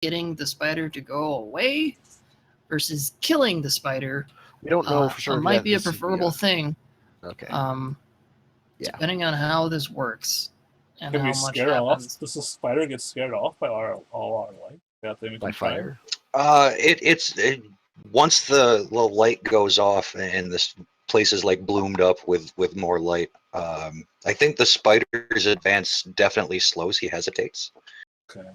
getting the spider to go away versus killing the spider. We don't know for sure. It might be a preferable thing. Okay. Depending on how this works and Can how we much scare happens. off? Does the spider get scared off by all our light? By fire? Once the light goes off and this place is like bloomed up with more light, I think the spider's advance definitely slows. He hesitates. Okay.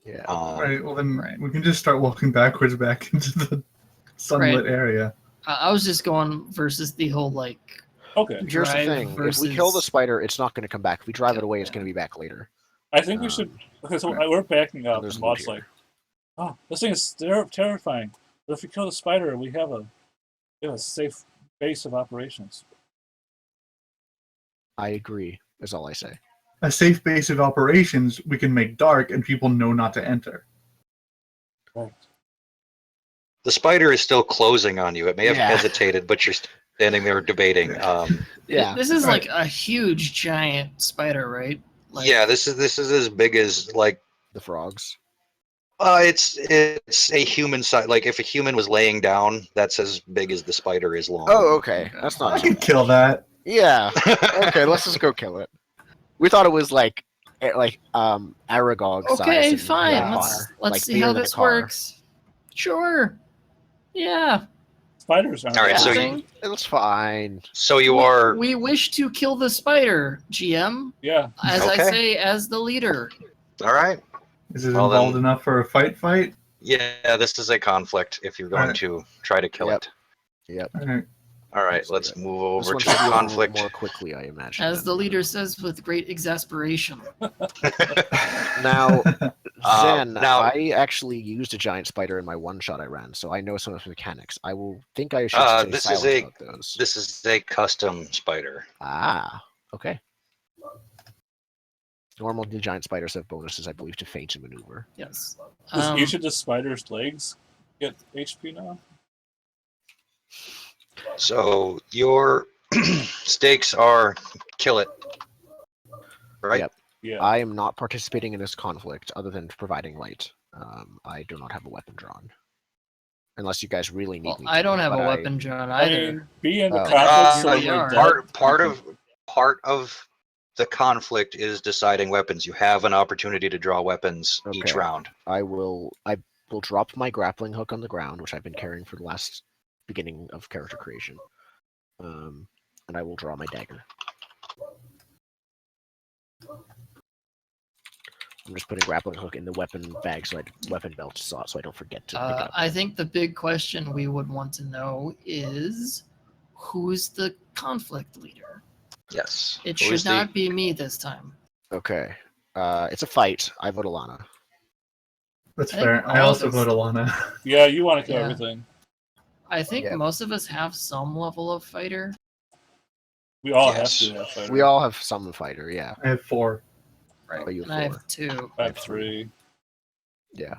Yeah. Right. Well, then we can just start walking backwards back into the sunlit area. I was just going versus the whole like. Okay. Here's the thing: if we kill the spider, it's not going to come back. If we drive it away, it's going to be back later. I think we should. Okay, so we're backing up, and Maud's like, "Oh, this thing is terrifying. But if we kill the spider, we have a safe base of operations." I agree. Is all I say. A safe base of operations we can make dark, and people know not to enter. Right. The spider is still closing on you. It may have hesitated, but you're standing there debating. This is like a huge, giant spider, right? Like, yeah, this is as big as like the frogs. It's a human size. Like if a human was laying down, that's as big as the spider is long. Oh, okay. That's not. I can kill that. Yeah. Okay, let's just go kill it. We thought it was like Aragog size. Okay, fine. Let's see how this works. Sure. Yeah. Spiders aren't. All right, so it's fine. So We wish to kill the spider, GM. Yeah. As I say, as the leader. All right. Is it involved enough for a fight? Yeah, this is a conflict if you're going to try to kill it. Yep. All right, let's move over to the conflict. More quickly, I imagine. As the leader says with great exasperation. Now, Zen, I actually used a giant spider in my one shot I ran, so I know some of the mechanics. I think I should stay silent about those. This is a custom spider. Ah, okay. Normal giant spiders have bonuses, I believe, to feint and maneuver. Yes. Does each of the spider's legs get HP now? So your stakes are kill it, right? Yep. Yeah. I am not participating in this conflict other than providing light. I do not have a weapon drawn. Unless you guys really need me to. I don't have a weapon drawn either. I mean, be in the conflict. Part of the conflict is deciding weapons. You have an opportunity to draw weapons each round. I will drop my grappling hook on the ground, which I've been carrying for the last beginning of character creation, and I will draw my dagger. I'm just putting grappling hook in the weapon bag, weapon belt, so I don't forget to pick it up. I think the big question we would want to know is who's the conflict leader? Yes. It should not be me this time. Okay. It's a fight. I vote Alana. That's fair. I also vote Alana. Yeah, you want to kill everything. I think most of us have some level of fighter. We all have to have fighter. We all have some fighter, yeah. I have 4. Right. But you and I have 2. I have 3. Yeah.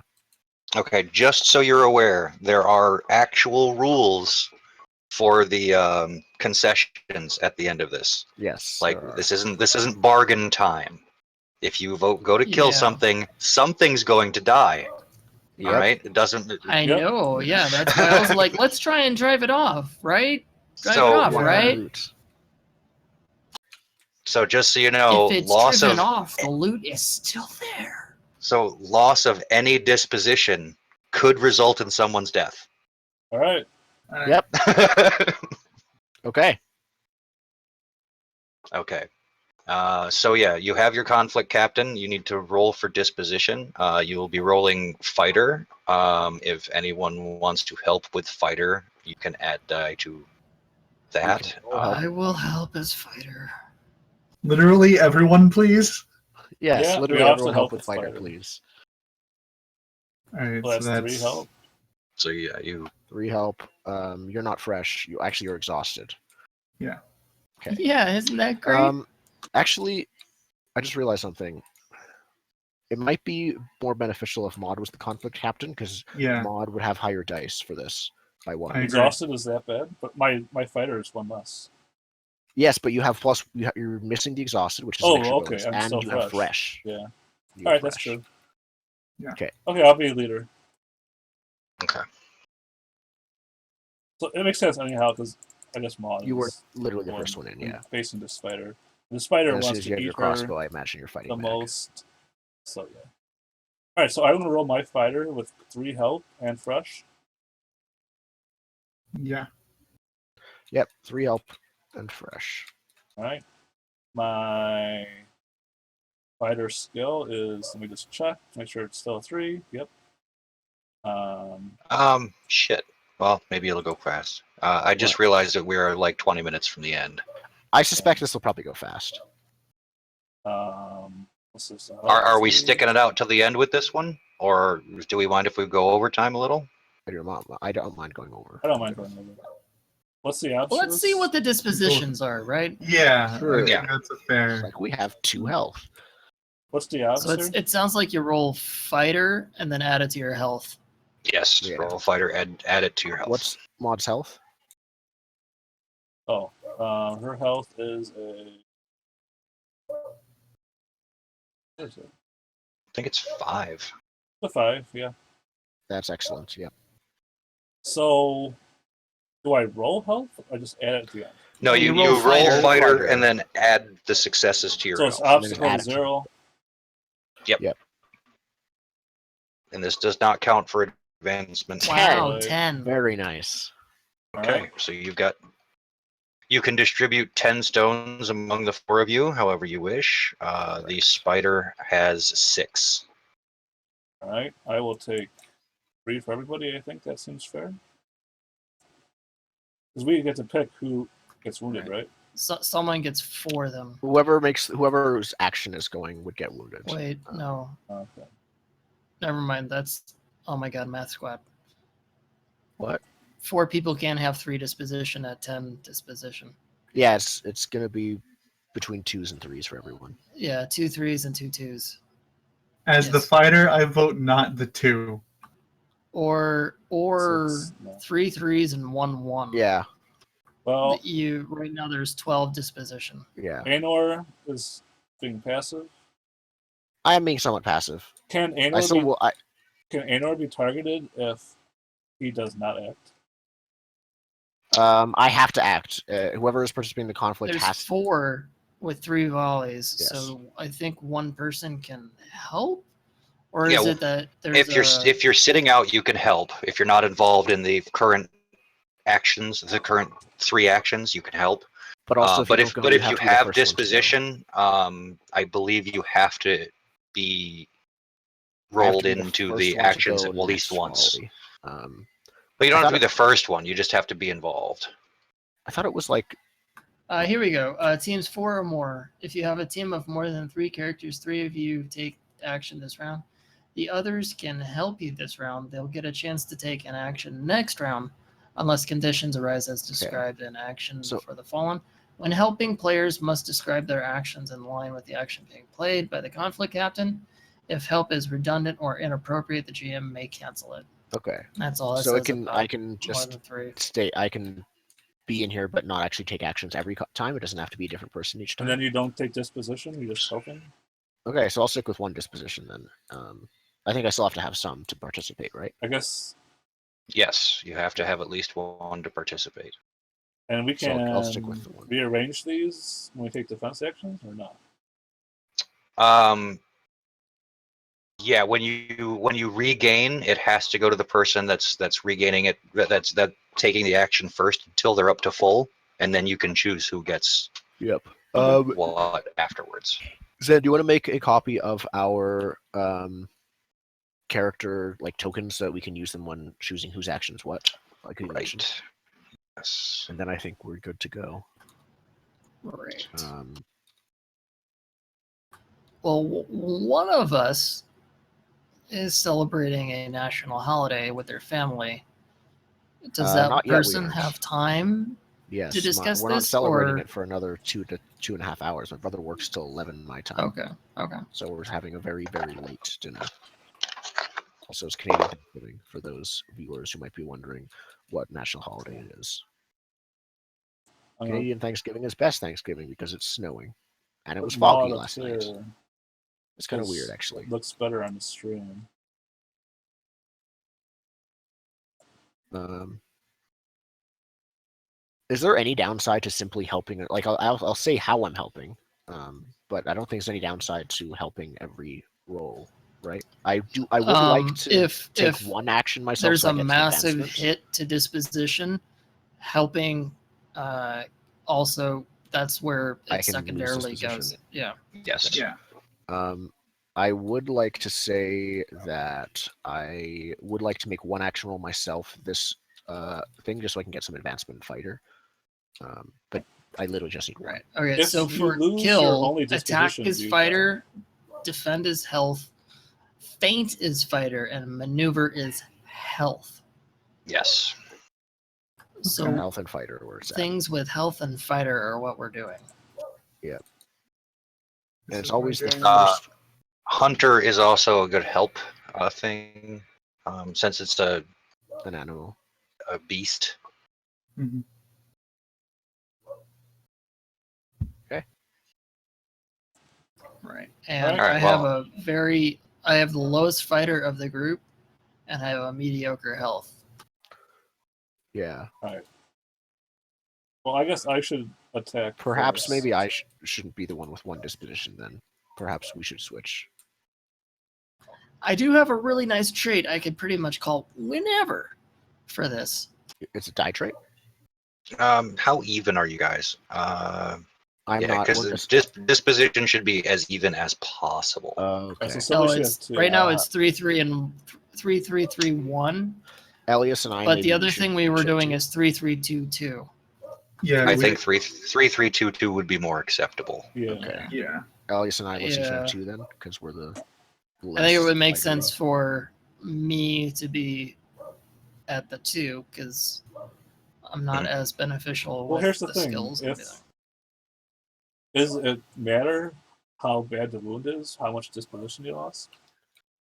Okay, just so you're aware, there are actual rules for the concessions at the end of this. Yes. Like this isn't bargain time. If you go to kill something, something's going to die. Yep. All right? It doesn't. I know. Yeah, that's why I was like, let's try and drive it off, right? Drive it off, right? So just so you know, if it's loss driven of off, the loot is still there. So loss of any disposition could result in someone's death. All right. Yep. Okay. Okay. So yeah, you have your conflict captain. You need to roll for disposition. You will be rolling fighter. If anyone wants to help with fighter, you can add die to that. I will help as fighter. Literally everyone, please. Yes, literally everyone help with fighter, please. All right, so that's 3 help. So yeah, you 3 help. You're not fresh. You're exhausted. Yeah. Okay. Yeah, isn't that great? Actually, I just realized something. It might be more beneficial if Maud was the conflict captain, because Maud would have higher dice for this by 1. Exhausted is that bad? But my fighter is 1 less. Yes, but you have plus. You're missing the exhausted, which is an extra bonus, and you have fresh. Yeah. All right, that's true. Okay, I'll be leader. Okay. So it makes sense anyhow because I guess Maud. You were is literally the one first one in, yeah. Facing the spider. The spider And as soon wants as you to have your eat her crossbow, I imagine you're fighting the back. most. So yeah. All right, so I'm gonna roll my fighter with 3 health and fresh. Yeah. Yep, 3 help and fresh. All right, my fighter skill is. Let me just check. Make sure it's still a 3. Yep. Shit. Well, maybe it'll go fast. I just What? realized that we're like 20 minutes from the end. I suspect this will probably go fast. This is, Are we sticking it out till the end with this one, or do we mind if we go overtime a little? I don't mind going over. I don't mind going over. What's the option? Let's see what the dispositions are, right? Yeah. Sure. I think Yeah. that's a fair. It's like we have 2 health. What's the So officer? it sounds like you roll fighter and then add it to your health. Yes. Yeah. Roll fighter. Add it to your health. What's Maud's health? Oh, her health is a. What is it? I think it's 5. A 5, yeah. That's excellent. Yep. So, do I roll health or just add it to the end? No, You you roll roll fighter. fighter and then add the successes to your So it's health. obstacle add to it to- 0. And this does not count for advancement. Wow, Right. 10. Very nice. Okay, Alright. so you can distribute 10 stones among the 4 of you, however you wish. The spider has 6. Alright, I will take 3 for everybody. I think that seems fair. Because we get to pick who gets wounded, right? So, someone gets 4 of them. Whoever's action is going would get wounded. Wait, no. Okay. Never mind. That's, oh my god, math squad. What? 4 people can't have 3 disposition at 10 disposition. Yeah, it's gonna be between 2s and 3s for everyone. Yeah, 2 3s and 2 2s. As the Yes. fighter, I vote not the 2. Or No. 3 3s and 1 1. Yeah, Well, You right now there's 12 disposition. yeah. Anor is being passive. I am being somewhat passive. Can I Anor still be, will. can Anor be targeted if he does not act? I have to act. Whoever is participating in the conflict There's has. 4 with 3 volleys, Yes. so I think one person can help. Or Yeah, is well, it that there's If you're sitting out, you can help. If you're not involved in the current actions, the current 3 actions, you can help. But also, But if you you to be the have first one to go. disposition, I believe you have to be I have to rolled be the into first the one to actions go at least next once. volley. But you don't I have to thought be the first one. You just have to be involved. I thought it was like here we go. Teams 4 or more. If you have a team of more than 3 characters, 3 of you take action this round. The others can help you this round. They'll get a chance to take an action next round, unless conditions arise as described in action for the fallen. When helping, players must describe their actions in line with the action being played by the conflict captain. If help is redundant or inappropriate, the GM may cancel it. okay. That's all. So I can more just than 3. stay. I can be in here, but not actually take actions every time. It doesn't have to be a different person each time. And then you don't take disposition, you're just helping? Okay, so I'll stick with 1 disposition then. I think I still have to have some to participate, right? I guess. Yes, you have to have at least 1 to participate. And we So can I'll stick with the 1. rearrange these when we take defense actions or not? Yeah, when you regain, it has to go to the person that's regaining it. That's taking the action first until they're up to full, and then you can choose who gets Yep. what afterwards. Zed, do you want to make a copy of our character tokens so that we can use them when choosing whose actions what? Like you mentioned. Right. Yes. And then I think we're good to go. Right. Well, one of us is celebrating a national holiday with their family. Does that not yet, we person aren't. have time Yes, to discuss we're not this? celebrating Or... it for another 2.5 hours. My brother works till 11 my time. Okay. So we're having a very, very late dinner. Also, it's Canadian Thanksgiving for those viewers who might be wondering what national holiday it is. Canadian Thanksgiving is best Thanksgiving because it's snowing. And it was foggy last night. It's kind of weird, actually. It looks better on the stream. Is there any downside to simply helping? Like, I'll say how I'm helping, but I don't think there's any downside to helping every roll, right? I would like to take one action myself. There's so a massive hit to disposition, helping. Also, that's where it secondarily goes. Yeah. Yes. Yeah. I would like to say that I would like to make one action roll myself this thing just so I can get some advancement in fighter. But I literally just need one. Right. Okay. If So you for lose your kill, only attack disposition, is you fighter, defend is health, feint is fighter, and maneuver is health. Yes. So health and fighter where it's things with health and fighter are what we're doing. Yeah. And it's always the first. Hunter is also a good help thing, since it's an animal, a beast. Mm-hmm. Okay. Right. And All right, I have I have the lowest fighter of the group, and I have a mediocre health. Yeah. All right. Well, I guess I should attack. Perhaps first. maybe I shouldn't be the one with one disposition then. Perhaps we should switch. I do have a really nice trait I could pretty much call whenever for this. It's a die trait? How even are you guys? I'm yeah, not. because disposition should be as even as possible. Okay. So right now it's 3-3 and 3-3-3-1. Elias and I. But the other thing we were doing is 3-3-2-2. Yeah, I think 3-3-2-2 would be more acceptable. Yeah. Okay. Yeah. Elias and I was each have 2 then, because we're the. I think it would make sense for me to be at the 2 because I'm not as beneficial with here's the thing. skills. Does it matter how bad the wound is? How much disposition you lost?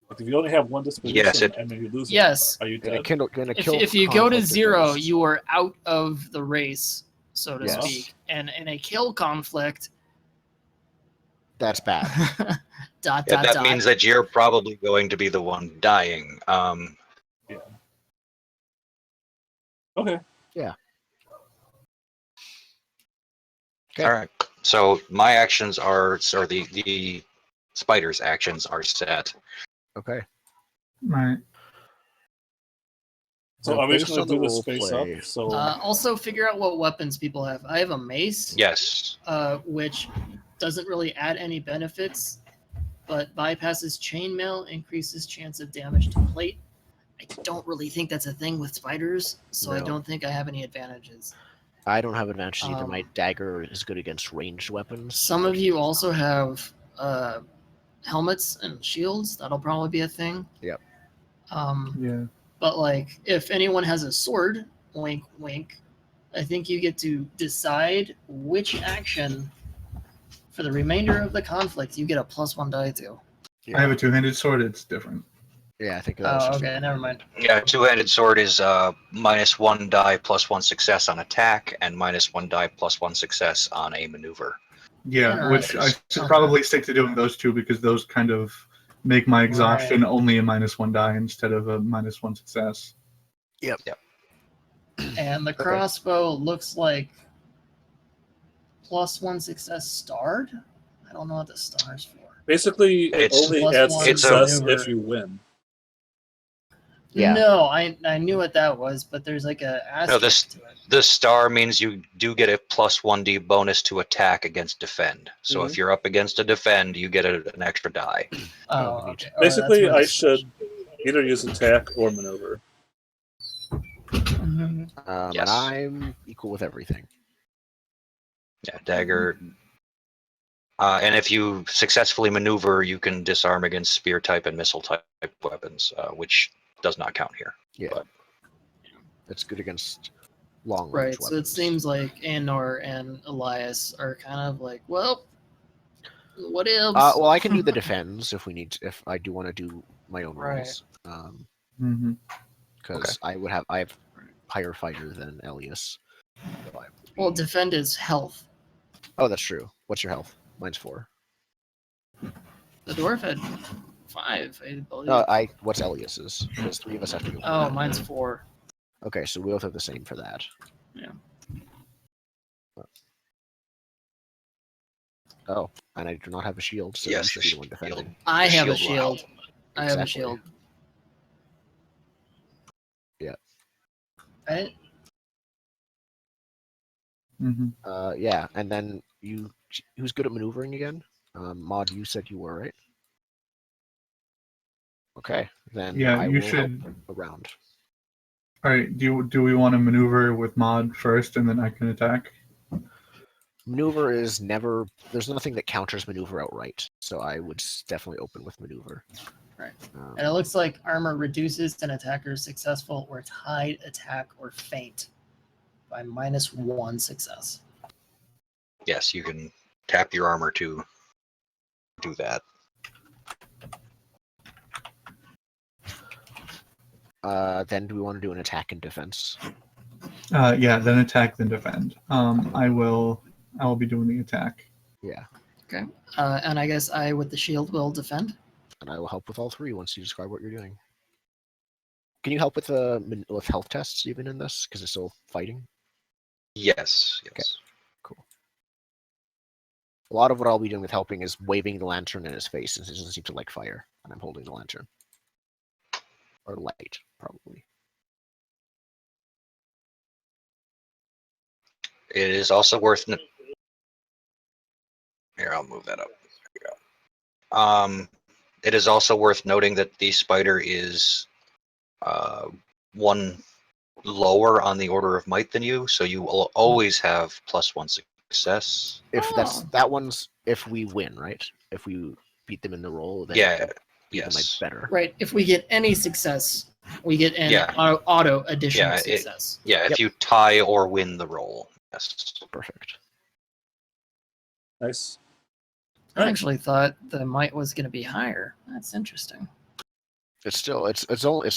Like if you only have one disposition and then you lose it, are you dead? If you go to 0, you are out of the race, so to speak. And in a kill conflict, that's bad. That means that you're probably going to be the one dying. Yeah. Okay. Yeah. Okay. All right. So my actions are, or the spider's actions are set. Okay. Right. So are we just going to do this face up? So also figure out what weapons people have. I have a mace. Yes. Which doesn't really add any benefits, but bypasses chainmail, increases chance of damage to plate. I don't really think that's a thing with spiders, so I don't think I have any advantages. I don't have advantages either. My dagger is good against ranged weapons. Some of you also have helmets and shields. That'll probably be a thing. Yep. Yeah. But like, if anyone has a sword, wink, wink, I think you get to decide which action for the remainder of the conflict you get a +1 die to. Yeah. I have a two-handed sword. It's different. Yeah, I think. Oh, okay, never mind. Yeah, two-handed sword is -1 die +1 success on attack and -1 die +1 success on a maneuver. Yeah, which I should probably stick to doing those two because those kind of make my exhaustion only a -1 die instead of a -1 success. Yep. And the crossbow looks like +1 success starred. I don't know what the star's for. Basically, it only adds success if you win. Yeah. No, I knew what that was, but there's like a asterisk to it. The star means you do get a +1d bonus to attack against defend. So if you're up against a defend, you get an extra die. Oh, okay. Basically, I should either use attack or maneuver. And I'm equal with everything. Yeah, dagger. And if you successfully maneuver, you can disarm against spear type and missile type weapons, which does not count here. Yeah. But it's good against long range weapons. So it weapons. seems like Anor and Elias are kind of like, well, what else? Well, I can do the defends if we need to, if I do want to do my own rolls. Because I have higher fighter than Elias. So well, defend is health. Oh, that's true. What's your health? Mine's 4. The dwarf had 5, I believe. What's Elias's? Because 3 of us have to go. Oh, mine's 4. Okay, so we both have the same for that. Yeah. Oh, and I do not have a shield, so Yes, you should the be the one defending. shield. I The have a shield will shield. I have a Exactly. shield. Yeah. Right? Yeah, and then who's good at maneuvering again? Maud, you said you were, right? Okay, then Yeah, I you will should. help around. All right. Do we want to maneuver with Mod first, and then I can attack? Maneuver is never. There's nothing that counters maneuver outright, so I would definitely open with maneuver. Right. And it looks like armor reduces an attacker's successful or tied attack or feint by -1 success. Yes, you can tap your armor to do that. Then do we want to do an attack and defense? Yeah. Then attack, then defend. I will be doing the attack. Yeah, Okay. And I guess I, with the shield, will defend. and I will help with all three once you describe what you're doing. Can you help with health tests even in this because it's still fighting? Yes. Okay. Yes. Cool. A lot of what I'll be doing with helping is waving the lantern in his face since he doesn't seem to like fire, and I'm holding the lantern. Or light, probably. It is also worth. Here, I'll move that up. There you go. It is also worth noting that the spider is one lower on the order of might than you, so you will always have +1 success. If Oh. that one's if we win, right? If we beat them in the roll, then Yeah. beat them like Yes. better. Right. If we get any success, we get an Yeah. auto addition Yeah, success. Yeah. If Yep. you tie or win the roll. Yes. Perfect. Nice. I actually thought the might was going to be higher. That's interesting. It's still it's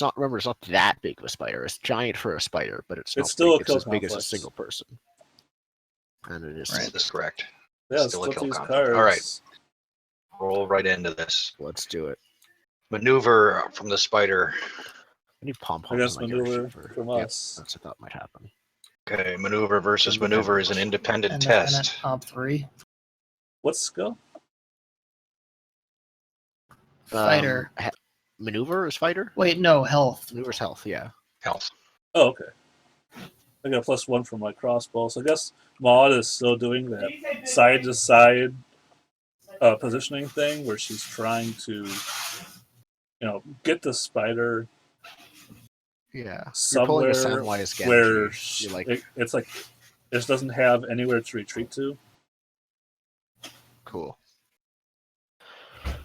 not remember it's not that big of a spider. It's giant for a spider, but it's not still big. a It's kill as big as a complex. single person. And it is Right. That's correct. Yeah, let's Still a flip kill these conflict. cards. All right. Roll right into this. Let's do it. Maneuver from the spider. I need pom I poms guess on my gear maneuver sheet from yep, us. that's what I thought might happen. Okay, maneuver versus maneuver is an independent Independent test. top 3. What's skill? Fighter. Maneuver is fighter? Wait, no, health. Maneuver's health, yeah. Health. Oh, okay. I got +1 from my crossbow, so I guess Maud is still doing that side to side positioning thing where she's trying to, get the spider Yeah. You're pulling a somewhere Samwise Gamgee. where You're like it's like it just doesn't have anywhere to retreat to. cool.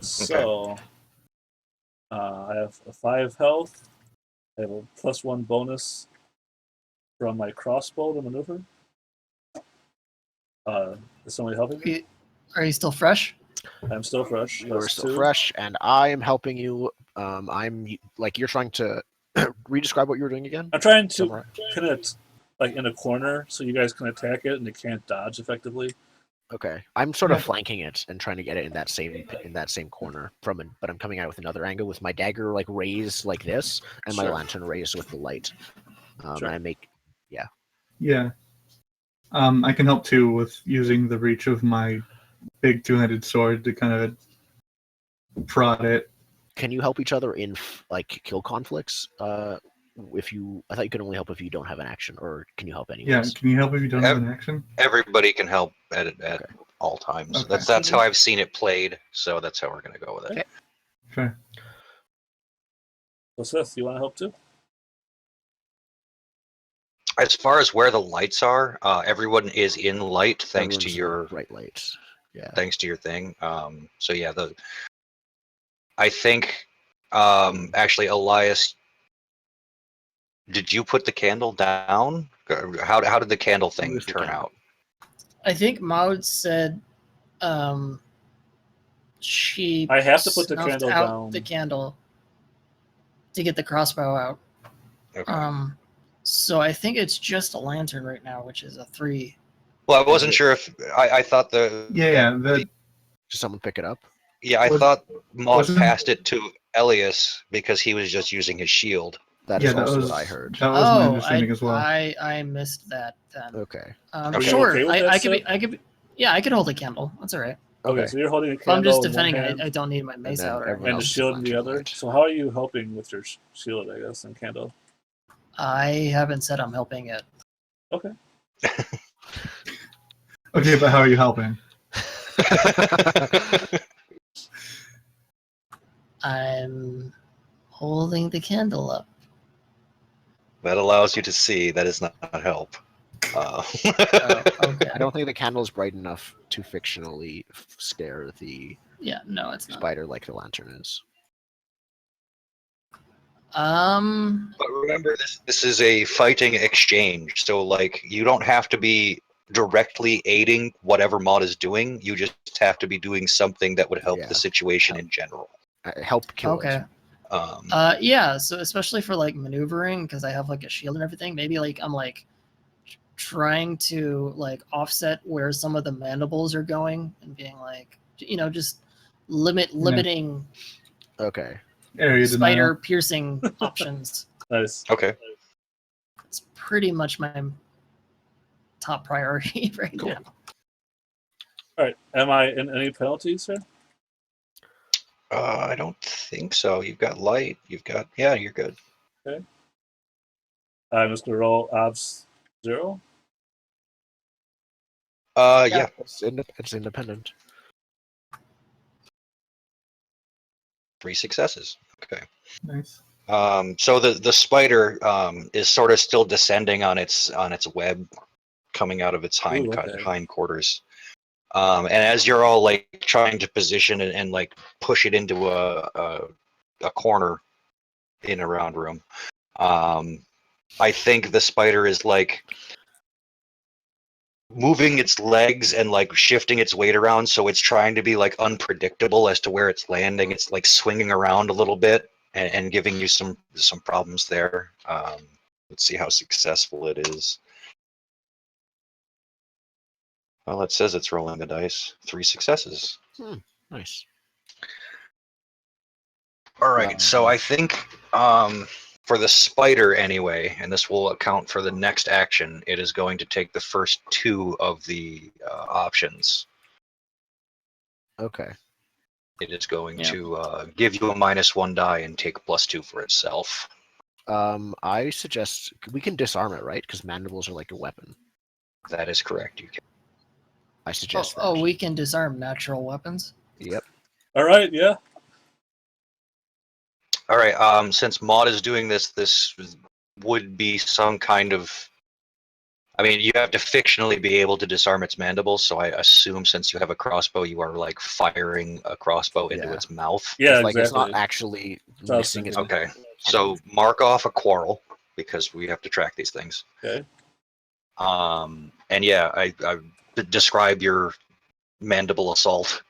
So I have a 5 health. I have a +1 bonus from my crossbow to maneuver. Is somebody helping me? Are you still fresh? I'm still fresh. You are That's still 2. fresh, and I am helping you. I'm like you're trying to re-describe what you were doing again. I'm trying to Samurai? pin it like in a corner so you guys can attack it and it can't dodge effectively. Okay, I'm sort of flanking it and trying to get it in that same corner but I'm coming out with another angle with my dagger like raised like this and my Sure. lantern raised with the light. Sure. And I make Yeah. I can help too with using the reach of my big two-handed sword to kind of prod it. Can you help each other in like kill conflicts? If you, I thought you could only help if you don't have an action, or can you help anyways? Yeah, can you help if you don't have an action? Everybody can help at all times. Okay. That's how I've seen it played, so that's how we're going to go with it. Okay. Okay. So Seth, you want to help too? As far as where the lights are, everyone is in light thanks to Everyone's your bright lights. Yeah. thanks to your thing. So yeah, I think actually Elias, did you put the candle down? How did the candle thing Where's the turn candle? out? I think Maud said she I have to put the snuffed candle out down. the candle to get the crossbow out. Okay. So I think it's just a lantern right now, which is a 3. Well, I wasn't sure if I thought Did someone pick it up? I thought Maud passed it to Elias because he was just using his shield. That Yeah, is that also was what I heard. that was my Oh, understanding as well. I missed that then. Okay. Okay. Sure, okay with that, I could be, Seth? I could be, yeah, I could hold a candle. That's all right. Okay, Okay. so you're holding a If I'm just candle in one defending, hand I don't need my mace then out or everyone and the else anything. shield in the lantern other. light. So how are you helping with your shield, I guess, and candle? I haven't said I'm helping yet. Okay. Okay, but how are you helping? I'm holding the candle up. That allows you to see. That is not help. Oh, okay. I don't think the candle is bright enough to fictionally scare the Yeah, no, it's not. spider like the lantern is. But remember, this is a fighting exchange, so like you don't have to be directly aiding whatever Maud is doing. You just have to be doing something that would help Yeah. the situation in general. Help kill okay. it. Yeah. So especially for like maneuvering, because I have like a shield and everything. Maybe like I'm like trying to like offset where some of the mandibles are going and being like, just limiting Area Okay. spider denial. piercing options. Nice. Okay. It's pretty much my top priority right Cool. now. All right. Am I in any penalties, sir? I don't think so. You've got light. Yeah, you're good. I'm just gonna roll obs 0. Yeah. It's independent. 3 successes. Okay. Nice. So the spider is sort of still descending on its web, coming out of its Ooh, okay. hindquarters. And as you're all like trying to position and like push it into a corner in a round room, I think the spider is like moving its legs and like shifting its weight around, so it's trying to be like unpredictable as to where it's landing. It's like swinging around a little bit and giving you some problems there. Let's see how successful it is. Well, it says it's rolling the dice. 3 successes. Nice. All right, so I think for the spider anyway, and this will account for the next action, it is going to take the first 2 of the options. Okay. It is going Yeah. to give you a -1 die and take +2 for itself. I suggest we can disarm it, right? Because mandibles are like a weapon. That is correct. You can. I suggest that. Oh, we can disarm natural weapons. Yep. All right. Yeah. All right. Since Maud is doing this, this would be some kind of. I mean, you have to fictionally be able to disarm its mandibles. So I assume, since you have a crossbow, you are like firing a crossbow into Yeah. its mouth. Yeah. It's like exactly. it's not actually what I was missing its. thinking. Okay. So mark off a quarrel because we have to track these things. Okay. And yeah, I describe your mandible assault.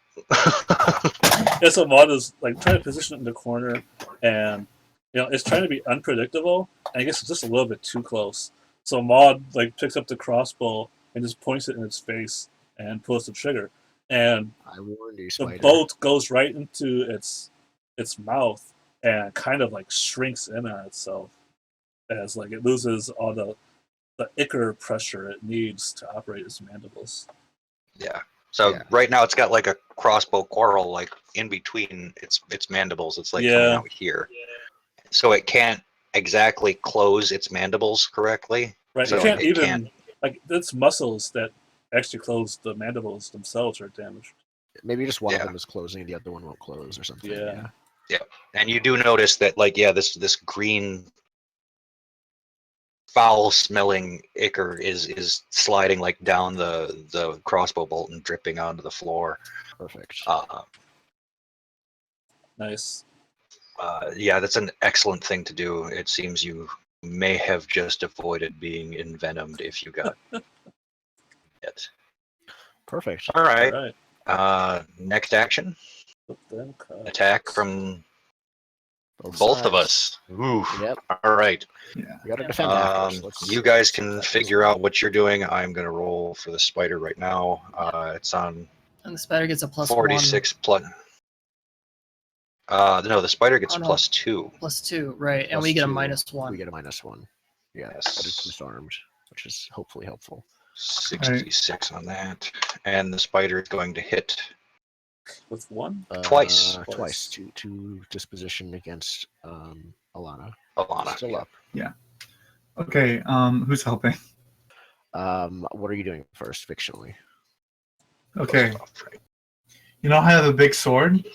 Yeah. So Maud is like trying to position it in the corner, and it's trying to be unpredictable. And I guess it's just a little bit too close. So Maud like picks up the crossbow and just points it in its face and pulls the trigger, and I warned you, the spider. bolt goes right into its mouth and kind of like shrinks in on itself as like it loses all the ichor pressure it needs to operate its mandibles. Yeah. So Yeah. right now it's got like a crossbow quarrel like in between its mandibles. It's like coming out here. So it can't exactly close its mandibles correctly. Right. So it can't it even can't. like its muscles that actually close the mandibles themselves are damaged. Maybe just one of Yeah. them is closing, the other one won't close or something. Yeah. Yeah. And you do notice that like this green foul smelling ichor is sliding like down the crossbow bolt and dripping onto the floor. Perfect. Nice. Yeah, that's an excellent thing to do. It seems you may have just avoided being envenomed if you got it. Perfect. All right. All right. Next action. Flip them cards. Attack from both of sides. us. Ooh. Yep. All right. Yeah. We gotta defend after. So let's You guys see can what that figure is. out what you're doing. I'm gonna roll for the spider right now. It's on And the spider gets a +1. 46 plus. No, the spider gets Oh, no. +2. +2, right? And Plus we get a 2, -1. We get a -1. Yeah, Yes. but it's disarmed, which is hopefully helpful. 66 on that. And the spider is going to hit With 1? Twice. Twice. To disposition against Alana. Alana. Still yeah. up. Okay, who's helping? What are you doing first, fictionally? Okay, First off, right. you know I have a big sword?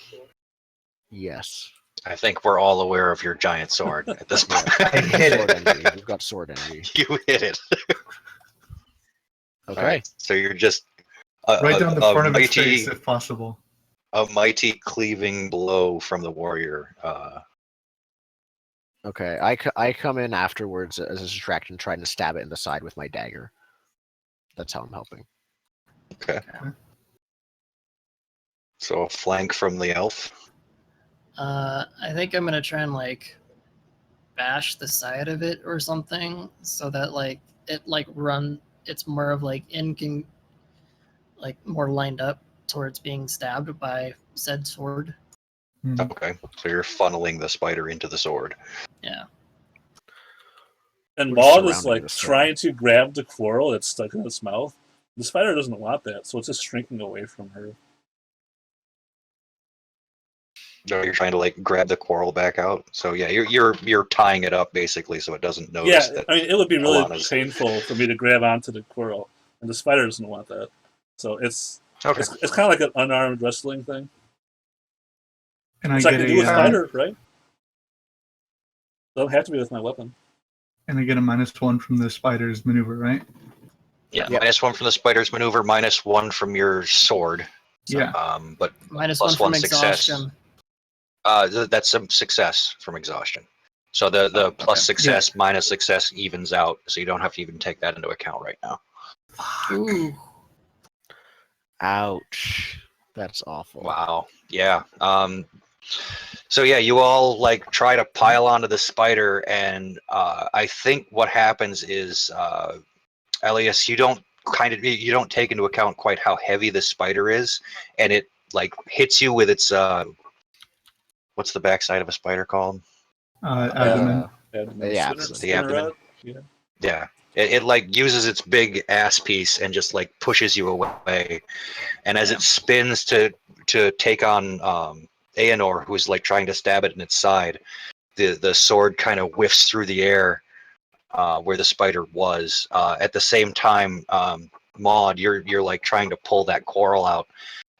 Yes. I think we're all aware of your giant sword at this point. I hit Sword it. envy. We've got sword envy. You hit it. Okay. All right. So you're just Right down the front of his mighty, face, if possible. a mighty cleaving blow from the warrior. Okay. I come in afterwards as a distraction, trying to stab it in the side with my dagger. That's how I'm helping. Okay. So a flank from the elf. I think I'm gonna try and like bash the side of it or something, so that like it like run. It's more of like like more lined up towards being stabbed by said sword. Hmm. Okay. So you're funneling the spider into the sword. Yeah. And We're just Maud is surrounding like the sword. trying to grab the quarrel that's stuck in its mouth. The spider doesn't want that, so it's just shrinking away from her. No, you're trying to like grab the coral back out. So yeah, you're tying it up basically so it doesn't notice Yeah, that. I mean, it would be really Alana's- painful for me to grab onto the quarrel, and the spider doesn't want that. So it's Okay. it's kind of like an unarmed wrestling thing, And I which I get can do with a spider, right? Doesn't have to be with my weapon. and I get a -1 from the spider's maneuver, right? Yeah, Yep. -1 from the spider's maneuver, -1 from your sword. Yeah. But -1 plus from one success. exhaustion. That's a success from exhaustion. So the Oh, plus okay. success minus success evens out, so you don't have to even take that into account right now. Ooh. Ouch. That's awful. Wow. Yeah. So yeah, you all like try to pile onto the spider, and I think what happens is, Elias, you don't take into account quite how heavy the spider is, and it like hits you with its what's the backside of a spider called? Abdomen. Abdomen. Yeah, Spinner, absolutely. spinner abdomen. rod? Yeah. Yeah. It like uses its big ass piece and just like pushes you away, and as Yeah. it spins to take on Aenor, who's like trying to stab it in its side, the sword kind of whiffs through the air where the spider was. At the same time, Maud, you're like trying to pull that coral out,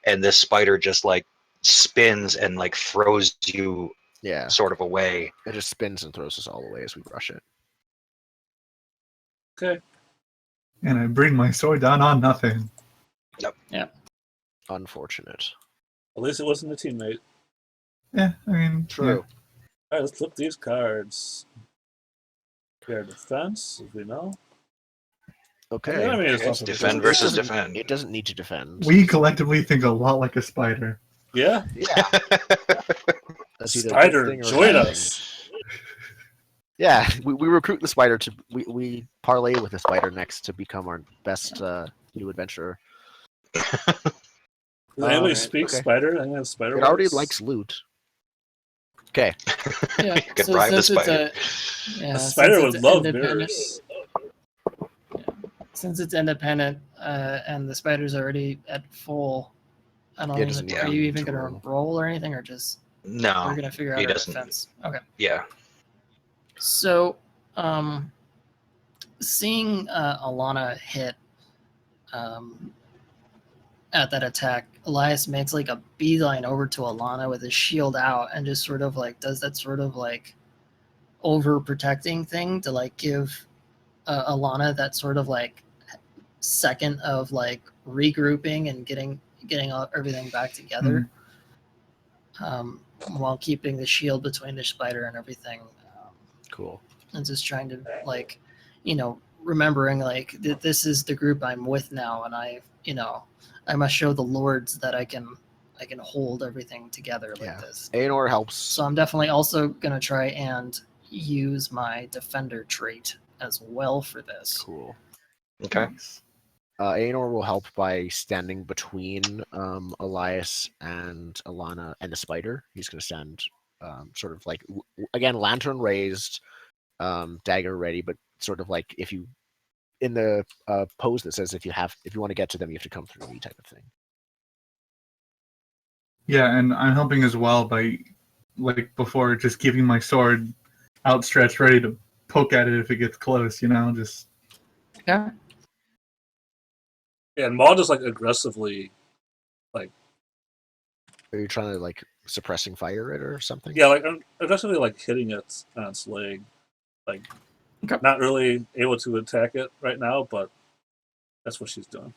and this spider just like spins and like throws you Yeah. sort of away. It just spins and throws us all away as we rush it. Okay. And I bring my sword down on nothing. Unfortunate. At least it wasn't a teammate. Yeah, I mean, True. All right, let's flip these cards. Fair defense, as we know. Okay. I mean, it's Okay, also defend defense. versus defend. It doesn't need to defend. yeah. We collectively think a lot like a spider. Yeah. Yeah. That's either a good Spider, thing or a join bad us. thing. Yeah, we recruit the spider to we parlay with the spider next to become our best new adventurer. Does anybody Right, speak okay. spider? I have spider. It already words? likes loot. Okay. Yeah. You could so bribe the since it's spider. A spider since would it's love independent- mirrors. Since it's independent and the spider's already at full, I don't It even. doesn't Are need you even to gonna roll. roll or anything, or just No, we're gonna figure out he our doesn't. defense? Okay. Yeah. So, seeing Alana hit at that attack, Elias makes like a beeline over to Alana with his shield out and just sort of like does that sort of like overprotecting thing to like give Alana that sort of like second of like regrouping and getting everything back together, while keeping the shield between the spider and everything. Cool. And just trying to like, remembering like this is the group I'm with now, and I must show the lords that I can hold everything together like this. Aenor helps. So I'm definitely also gonna try and use my defender trait as well for this. Cool. Okay. Nice. Aenor will help by standing between Elias and Alana and the spider. He's going to stand sort of like, again, lantern raised, dagger ready, but sort of like if you, in the pose that says if you want to get to them, you have to come through me type of thing. Yeah, and I'm helping as well by, like before, just keeping my sword outstretched, ready to poke at it if it gets close, just... Yeah. Yeah, and Maud is like aggressively, Are you trying to like suppressing fire it or something? yeah, like aggressively like hitting it on its leg, like Okay. not really able to attack it right now, but that's what she's doing.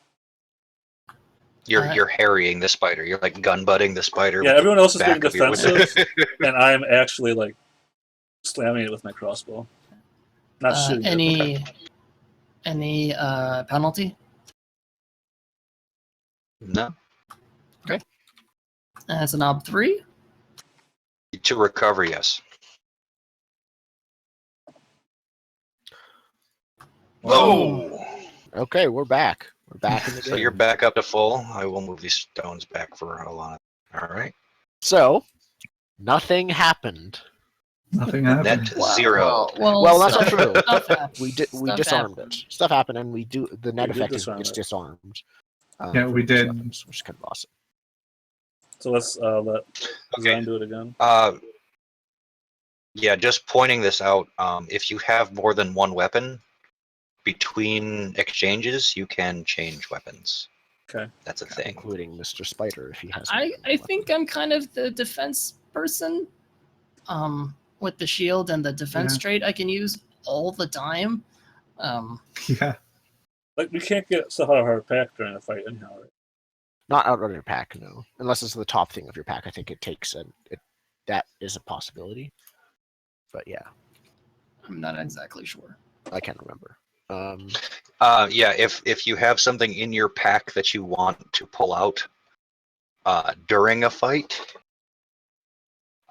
You're harrying the spider. You're like gun butting the spider. Yeah, with everyone the else is being back of your defensive, whip. and I'm actually like slamming it with my crossbow, not shooting it. Any penalty? No. That's an ob 3. To recover, yes. Whoa. Okay, we're back. We're back in the game. So you're back up to full. I will move these stones back for Alana. All right. So, nothing happened. Nothing happened. Net 0. Well, that's not true. Stuff happened. We Stuff disarmed happened. it. Stuff happened, and the net We did effect is disarm it's it. disarmed. Yeah, for we these did. weapons, which is kind of awesome. So let's let Okay. Design do it again. Yeah, just pointing this out. If you have more than one weapon, between exchanges, you can change weapons. Okay. That's a thing. Including Mr. Spider, if he has. I think I'm kind of the defense person. With the shield and the defense Yeah. trait I can use all the time. Yeah. Like we can't get stuff out of our pack during a fight anyhow, right? Not out of your pack, no. Unless it's the top thing of your pack, I think it takes that is a possibility. But yeah, I'm not exactly sure. I can't remember. Yeah, if you have something in your pack that you want to pull out during a fight,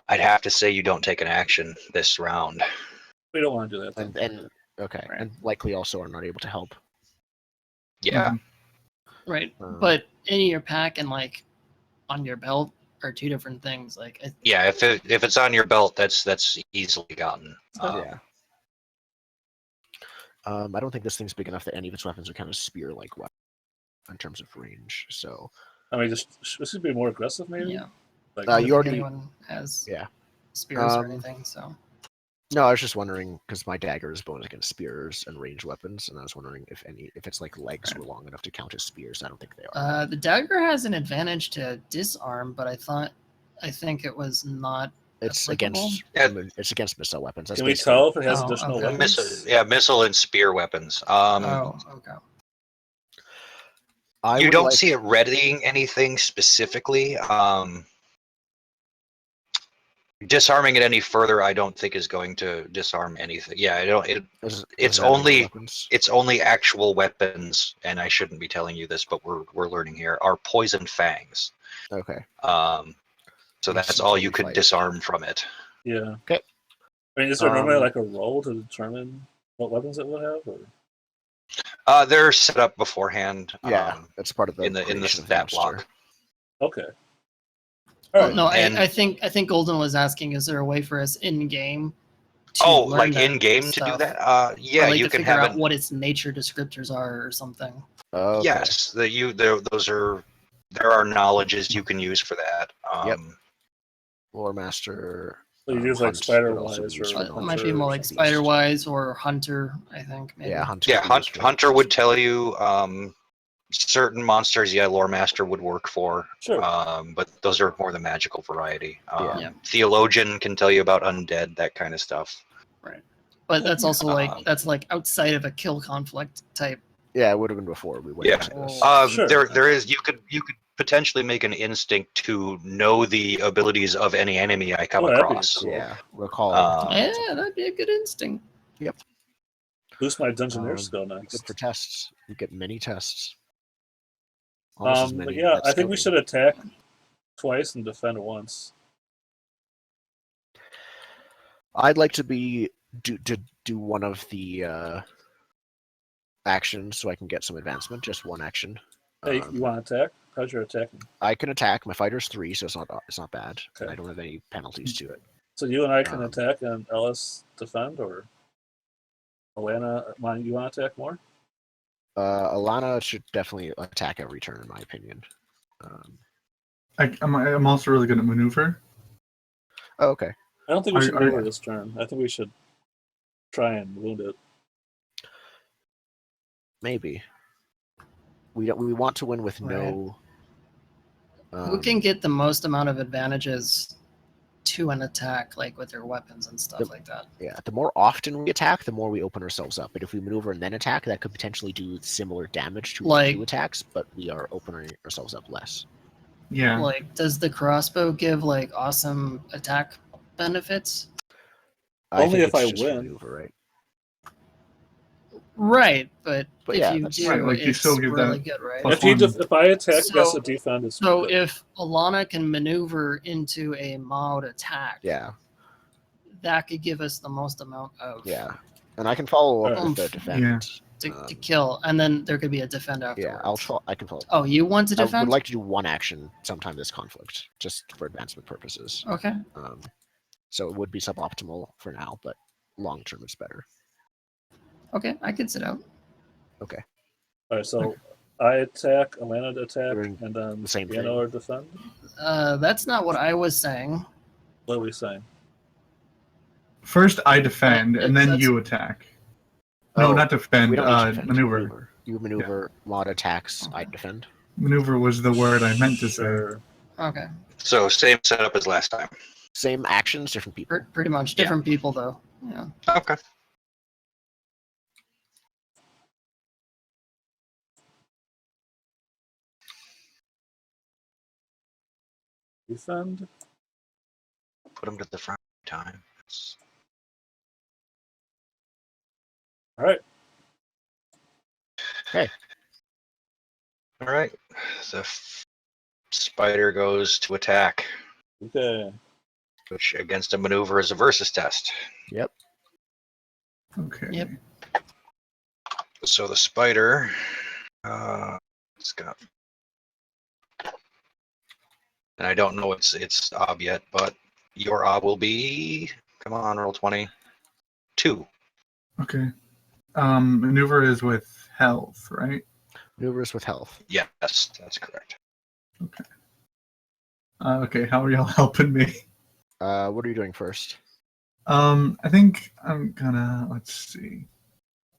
I'd have to say you don't take an action this round. We don't want to do that. Then. And okay, Right. and likely also are not able to help. Yeah. Right. But in your pack and like on your belt are two different things. Like Yeah, if it's on your belt, that's easily gotten. Yeah. I don't think this thing's big enough that any of its weapons are kind of spear-like weapons in terms of range. So. I mean, this should be more aggressive, maybe. yeah. Like, You already. Anyone has Yeah. spears or anything, so. No, I was just wondering because my dagger is bonus against spears and ranged weapons, and I was wondering if its like legs were long enough to count as spears. I don't think they are. The dagger has an advantage to disarm, but I think it was not. It's applicable? against missile weapons. That's can we basically- tell if it has Oh, additional okay. weapons? Missile and spear weapons. Okay. I You would don't like- see it readying anything specifically. Disarming it any further, I don't think is going to disarm anything. Yeah, I don't. Does It's it have any only weapons? it's only actual weapons, and I shouldn't be telling you this, but we're learning here. Are poison fangs. Okay. So that's all you could disarm from it. Yeah. Okay. I mean, is there normally like a roll to determine what weapons it would have? Or? They're set up beforehand. Yeah, that's part of the in the creation of stat monster. block. Okay. All right. No, And- I think Golden was asking, is there a way for us in game? Like in game to do that? Yeah, or like you to can figure have out it. what its nature descriptors are or something. Okay. Yes, there are knowledges you can use for that. Yep. Lore master. So you use like Hunt Spider would also be Wise or useful. It Hunter might be more like Beast. Spider-Wise or Hunter, I think. Maybe. Yeah, Hunter. Yeah, Hunter would tell you certain monsters. Yeah, Lore Master would work for. Sure. But those are more the magical variety. Yeah. Theologian can tell you about undead, that kind of stuff. Right. But that's also Um, that's like outside of a kill conflict type. Yeah, it would have been before we went Yeah. into this. Sure. There is you could potentially make an instinct to know the abilities of any enemy I come that'd be across. cool. Yeah, recall. Yeah, that'd be a good instinct. Boost my Dungeoneer Um, skill Good next. for tests. You get many tests. Almost as But many yeah, that I think we still should attack twice and defend once. I'd like to do one of the. action so I can get some advancement. Just one action. Hey, you want to attack? How's your attacking? I can attack. My fighter's 3, so it's not bad. Okay. And I don't have any penalties to it. So you and I can Um, attack and Ellis defend, or Alana, you want to attack more? Alana should definitely attack every turn, in my opinion. I'm also really good at maneuver. Oh, okay. I don't think we should Are- move her this turn. I think we should try and wound it. Maybe. We want to win with Right. no. Who can get the most amount of advantages to an attack, like with their weapons and stuff like that? Yeah, the more often we attack, the more we open ourselves up. But if we maneuver and then attack, that could potentially do similar damage to Like- two attacks, but we are opening ourselves up less. Yeah. Like, does the crossbow give like awesome attack benefits? Only think if I it's just for win. maneuver, right? Right, but But if yeah, you that's- do, Right, like, you it's still give that really good, right? plus- If I attack, So- that's a defend. Is So good. if Alana can maneuver into a Maud attack, Yeah, that could give us the most amount of yeah. And I can follow up Alright. with the defend. Yeah. to kill, and then there could be a defend afterwards. Yeah, I'll try. I can follow. Oh, you want to I defend? would like to do one action sometime this conflict, just for advancement purposes. Okay. So it would be suboptimal for now, but long term it's better. Okay, I could sit out. All right, so I attack, Alana to attack, Doing and then the same Piano thing. or defend. That's not what I was saying. What are we saying? First, I defend, and then That's- you attack. No, Oh, not defend. we don't need to defend. Maneuver. You maneuver, Maud attacks, I Okay. defend. Maneuver was the word I meant to say. Sure. Okay, So same setup as last time. Same actions, different people. pretty much Yeah. different people though. Yeah. Okay. Defend. Put them to the front time. All right. All right. The spider goes to attack, Okay. which against a maneuver is a versus test. Yep. Okay. Yep. So the spider, it's got, and I don't know its ob yet, but your ob will be, come on, roll 20, 2. Okay. Maneuver is with health, right? Maneuvers with health. Yes, that's correct. Okay. How are y'all helping me? What are you doing first? I think I'm gonna. Let's see.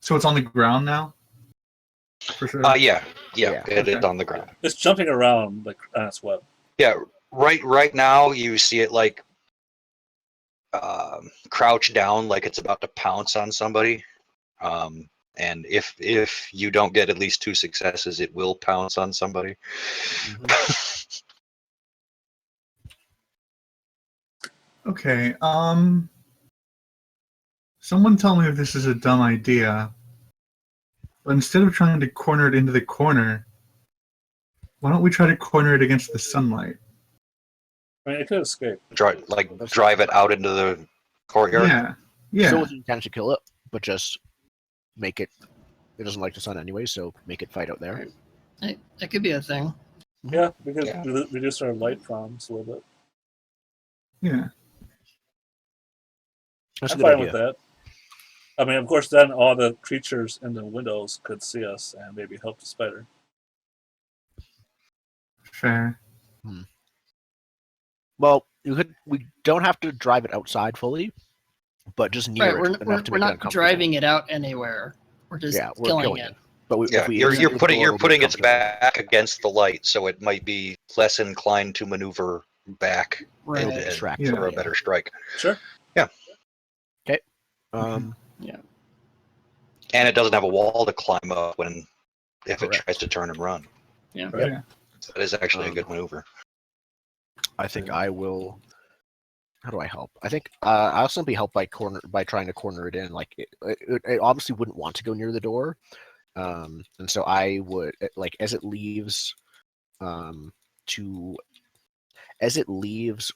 So it's on the ground now. For sure. Yeah, Yeah, it is okay. on the ground. It's jumping around like on its web. Yeah, right now you see it like crouch down, like it's about to pounce on somebody. And if you don't get at least 2 successes, it will pounce on somebody. Okay. Someone tell me if this is a dumb idea. But instead of trying to corner it into the corner, why don't we try to corner it against the sunlight? I mean, it could escape. drive it out into the courtyard. Yeah. Yeah. Still with the intent to kill it, but just make it. It doesn't like the sun anyway, so make it fight out there. It could be a thing. Yeah, we could Yeah. reduce our light problems a little bit. Yeah. That's a I'm good fine idea. with that. I mean, of course, then all the creatures in the windows could see us and maybe help the spider. Fair. Well, we don't have to drive it outside fully, but just near Right, it we're, enough we're, to we're make it not uncomfortable. driving it out anywhere. We're just Yeah, we're killing killing it. But Yeah, if we you're enter the putting door, it'll be putting its uncomfortable. back against the light, so it might be less inclined to maneuver back Right. It'll be and distracted. for a better strike. Sure. Um, And it doesn't have a wall to climb up if it Correct. tries to turn and run. Yeah. Oh, yeah. So that is actually a good maneuver. I think I will. How do I help? I think I'll simply help by trying to corner it in. Like it obviously wouldn't want to go near the door, and so I would like as it leaves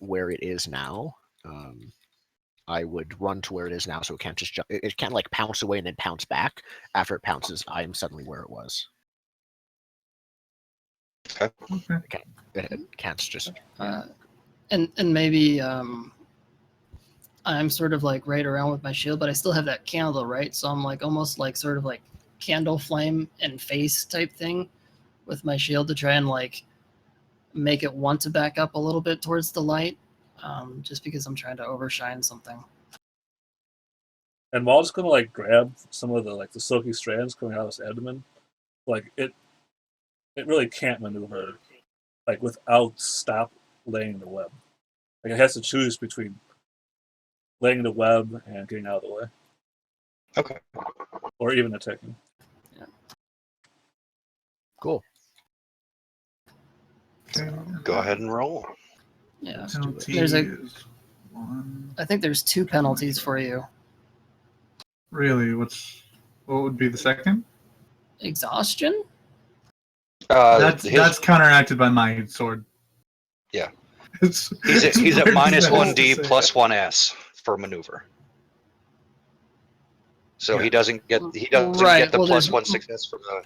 where it is now. I would run to where it is now, so it can't just jump. It can't like pounce away and then pounce back. After it pounces, I am suddenly where it was. Okay. It can't just. And maybe I'm sort of like right around with my shield, but I still have that candle, right? So I'm like almost like sort of like candle flame and face type thing with my shield to try and like make it want to back up a little bit towards the light, just because I'm trying to overshine something. And Maul's gonna like grab some of the like the silky strands coming out of his abdomen. Like it really can't maneuver like without laying the web. Like it has to choose between laying the web and getting out of the way. Okay. Or even attacking. Yeah. Cool. Okay. Go ahead and roll. Yeah. Let's do it. Penalty There's a- is 1. I think there's 2 penalties for you. Really? What would be the second? Exhaustion? That's counteracted by my sword. Yeah. It's He's at weird minus to 1d say. plus 1s for maneuver. So Yeah. he doesn't get Right, get the well, plus there's- 1 success from the.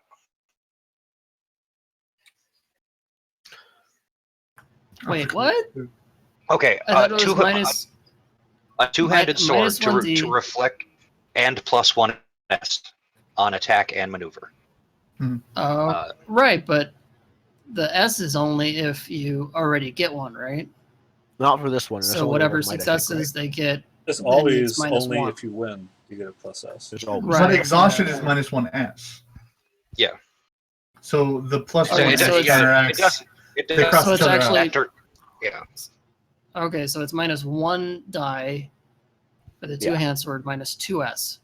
Wait, what? Okay, I thought it was minus. a two-handed sword minus to 1d. to reflect and plus 1s on attack and maneuver. Oh, right, but the S is only if you already get one, right? Not for this one. That's So only whatever one might, I think, successes they get, It's Then always it's minus only 1. if you win you get a plus S. There's always Right. But exhaustion yeah. is minus 1s. Yeah. So the plus Okay, 1s so it's- counteracts. It They does. cross So it's each other actually- out. After, yeah. Okay, so it's minus 1 die for the Yeah. two-hand sword, minus 2s.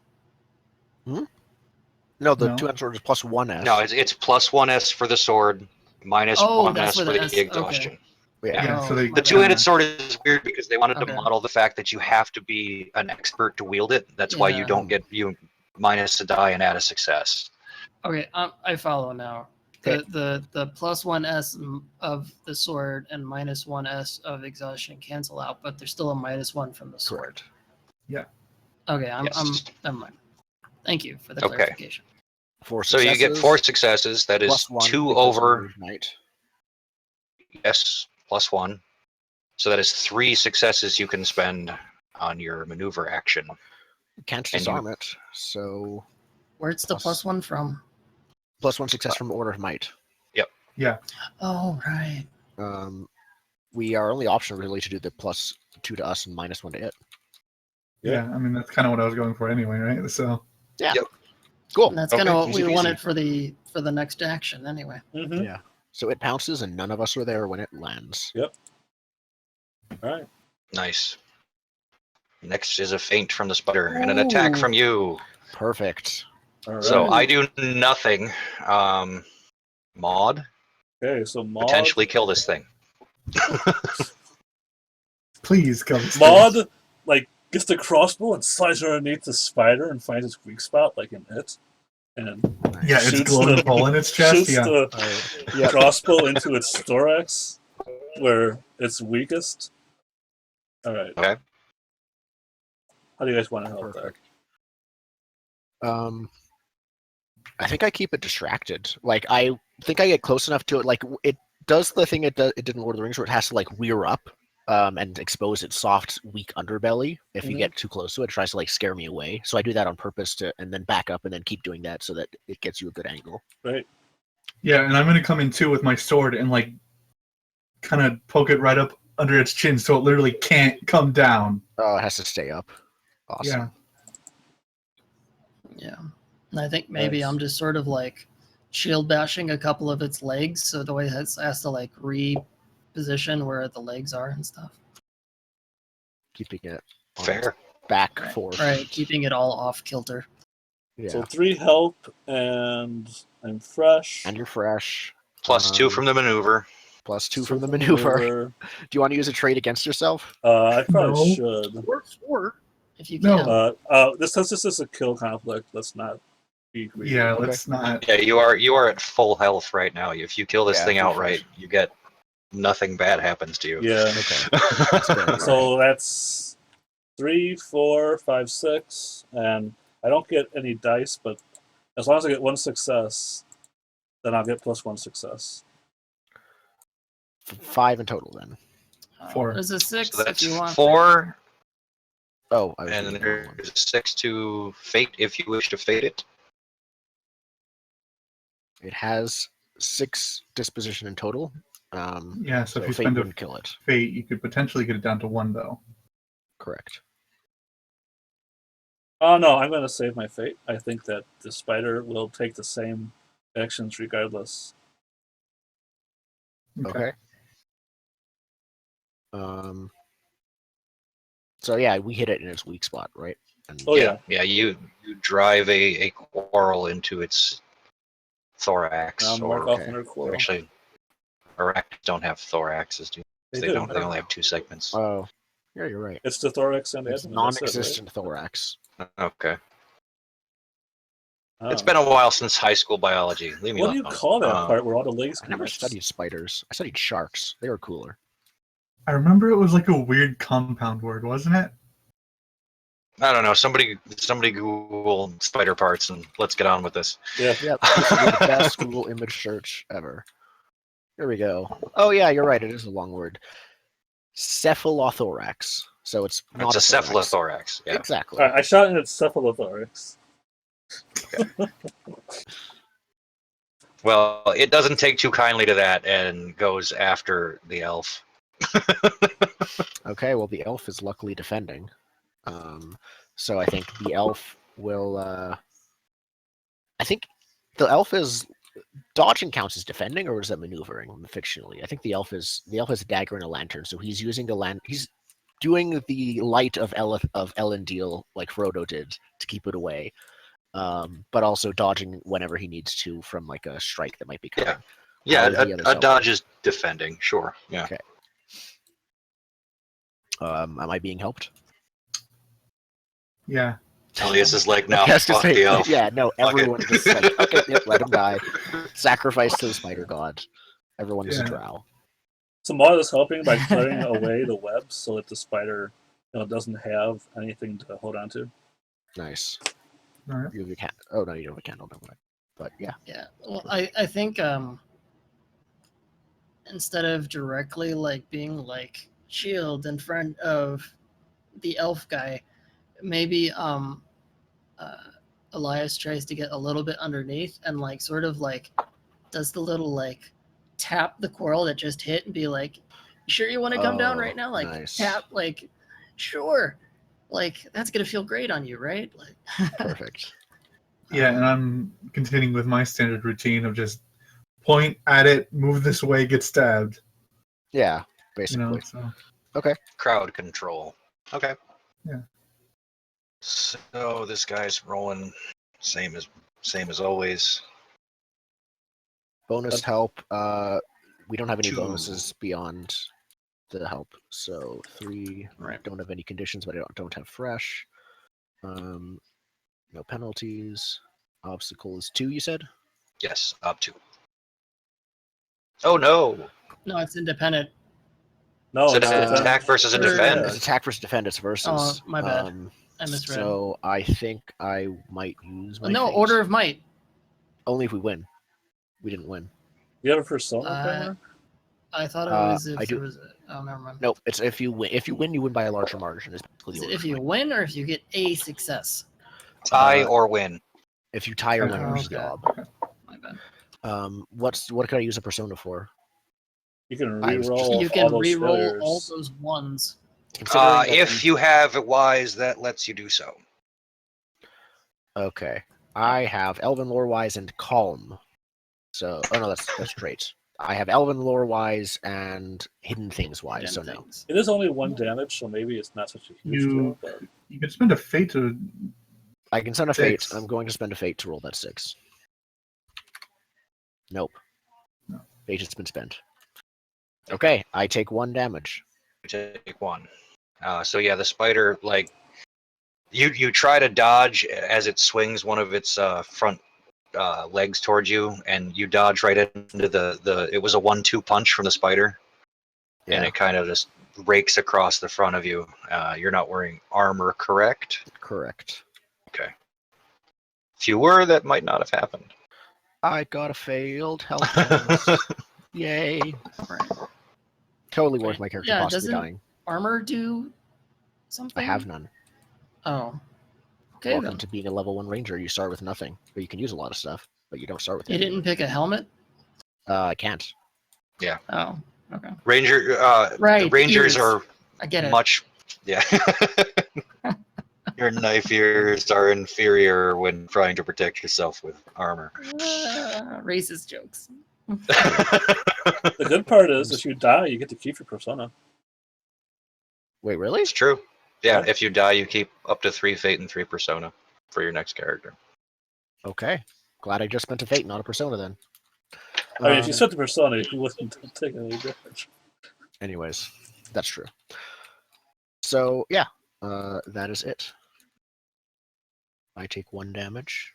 No, the No. 2-handed sword is plus 1s. No, it's plus 1s for the sword, minus Oh, 1s that's for where the the S- okay. exhaustion. Yeah. Yeah, so they Oh, The two-handed sword is weird because they wanted Okay. to model the fact that you have to be an expert to wield it. That's why you Yeah. don't get you minus a die and add a success. Okay, I follow now. The plus 1s of the sword and minus 1s of exhaustion cancel out, but there's still a minus 1 from the sword. Correct. Okay, I'm Yes. never mind. Thank you for the Okay. clarification. 4 So successes. you get 4 successes. That is plus 1 2 because over. of Night. Yes, plus 1. So that is 3 successes you can spend on your maneuver action. Can't And disarm it. So Where's the Plus- plus 1 from? plus 1 success from Order of Might. Yeah. Oh, right. We are only optional really to do the plus 2 to us and minus 1 to it. Yeah. I mean, that's kind of what I was going for anyway, right? So Cool. And that's kind of Okay, what we easy peasy. wanted for the next action, anyway. Mm-hmm. Yeah. So it pounces and none of us are there when it lands. All right. Nice. Next is a feint from the spider and an attack Ooh. from you. Perfect. All right. So I do nothing. Maud, Okay, so Maud. potentially kill this thing. please come. Maud like gets the crossbow and slides underneath the spider and finds its weak spot, like in it, and Yeah, it's shoots glowing the- hole in its chest. shoots Yeah. the Yeah. crossbow into its thorax, where it's weakest. All right. Okay. How do you guys want to help Perfect. I think I keep it distracted. Like I think I get close enough to it. Like it does the thing it did in Lord of the Rings, where it has to like rear up and expose its soft, weak underbelly. If you Mhm. get too close to it, it tries to like scare me away. So I do that on purpose and then back up and then keep doing that so that it gets you a good angle. that? Right. Yeah, and I'm gonna come in too with my sword and like kind of poke it right up under its chin, so it literally can't come down. Oh, it has to stay up. Awesome. Yeah. And I think maybe Nice. I'm just sort of like shield bashing a couple of its legs, so the way it has to like reposition where the legs are and stuff. Keeping it on Fair. its back Right. forth. Right, keeping it all off kilter. Yeah. So 3 help, and I'm fresh. And you're fresh. Plus 2 from the maneuver. Plus 2 So from the maneuver. Do you want to use a trait against yourself? I probably No. should. Or if you No. can. This is a kill conflict. Let's not be greedy. Yeah, let's not. Yeah, you are at full health right now. If you kill this Yeah, thing for outright, sure. you get nothing bad happens to you. Yeah. Okay. That's fair. So that's 3, 4, 5, 6, and I don't get any dice, but as long as I get 1 success, then I'll get +1 success. 5 in total then. 4. There's a 6 So that's if you want. 4, Oh, I was and reading the wrong one. there's 6 to fate if you wish to fate it. It has 6 disposition in total. Yeah, so if you fate spend a wouldn't kill it. fate, you could potentially get it down to 1, though. Correct. Oh no, I'm going to save my fate. I think that the spider will take the same actions regardless. Okay. So yeah, we hit it in its weak spot, right? And Oh yeah. Yeah, you drive a quarrel into its thorax. Now mark Or off another quarrel. actually, arachnids don't have thoraxes, do They they? do. Don't. They only have 2 segments. Oh, yeah, you're right. It's the thorax and It's abdomen. That's it, right? non-existent thorax. Okay. Oh. It's been a while since high school biology. Leave me What do alone. you call that part where all the legs I never connect? studied spiders. I studied sharks. They were cooler. I remember it was like a weird compound word, wasn't it? I don't know. Somebody Google spider parts and let's get on with this. Yeah. Yep, this will be the best Google image search ever. Here we go. Oh yeah, you're right. It is a long word. Cephalothorax. So it's not It's a thorax. cephalothorax. Yeah. Exactly. All right, I shot in its cephalothorax. Well, it doesn't take too kindly to that and goes after the elf. Okay, well the elf is luckily defending. So I think the elf will I think the elf is dodging counts as defending, or is that maneuvering fictionally? I think the elf has a dagger and a lantern, so he's using he's doing the light of Elendil like Frodo did to keep it away. But also dodging whenever he needs to from like a strike that might be coming. Yeah, How is the other a self? dodge is defending. Sure. Yeah. Okay. Am I being helped? Yeah. Elias is like, no, Yes, fuck just the elf. yeah, no, Fuck it. everyone just like, okay, yep, let him die. Sacrifice to the spider god. Everyone is a Yeah. drow. So Maud is helping by clearing away the webs so that the spider doesn't have anything to hold on to. Nice. All right. You have your cat. Oh no, you don't have a candle, never mind. But yeah. Yeah. Well, I think instead of directly like being like shield in front of the elf guy, maybe Elias tries to get a little bit underneath and like sort of like does the little like tap the quarrel that just hit and be like, "You sure you want to come down Oh, right now?" Like nice. tap like, sure. Like that's gonna feel great on you, right? Like Perfect. Yeah, and I'm continuing with my standard routine of just point at it, move this way, get stabbed. Yeah, You basically. know, so Crowd control. Okay. Yeah. So this guy's rolling same as always. Bonus help. We don't have any 2. bonuses beyond the help. So 3. Right. Don't have any conditions, but I don't have fresh. No penalties. Obstacles 2, you said? Yes, up 2. Oh no! no, it's independent. No, So it's it's an defense. attack versus a Or- defend. It's attack versus defend. It's versus. Oh, my bad. I misread. So I think I might use my. No, fate. order of might. Only if we win. We didn't win. You have a persona Uh, timer? I thought it was if I do. there was oh, never mind. Nope. It's if you win. If you win, you win by a larger margin. Is basically Is the it order if of you might. win or if you get a success? Tie or win. If you tie or win, Oh, it's the okay. ob. My bad. What can I use a persona for? You can I was just- re-roll You all can those re-roll failures. all those ones. Considering that If you have it wise, that lets you do so. Okay. I have Elven Lore Wise and Calm. So, oh no, that's traits. I have Elven Lore Wise and Hidden Things Wise. Hidden So no. things. It is only 1 damage, so maybe it's not such a huge deal. But you could spend a fate to. I can send a fate. 6. I'm going to spend a fate to roll that 6. Nope. No. Fate has been spent. Okay, I take 1 damage. You take 1. So yeah, the spider, like, you try to dodge as it swings one of its front legs towards you, and you dodge right into the it was a 1-2 punch from the spider, and Yeah. it kind of just rakes across the front of you. You're not wearing armor, correct? Correct. Okay. If you were, that might not have happened. I got a failed health bonus. Yay. Right. Totally worth Okay. my character Yeah, possibly doesn't dying. armor do something? I have none. Oh. Okay Welcome then. to being a level 1 ranger. You start with nothing, but you can use a lot of stuff, but you don't start with You anything. didn't pick a helmet? I can't. Oh, okay. Ranger, Right. Rangers ears. are I get it. much, yeah. Your knife ears are inferior when trying to protect yourself with armor. Racist jokes. The good part is, if you die, you get to keep your persona. Wait, really? It's true. Yeah, Yeah. if you die, you keep up to 3 fate and 3 persona for your next character. Okay. Glad I just spent a fate, not a persona then. I mean, if you set the persona, you wouldn't take any damage. Anyways, that's true. So, yeah, that is it. I take 1 damage.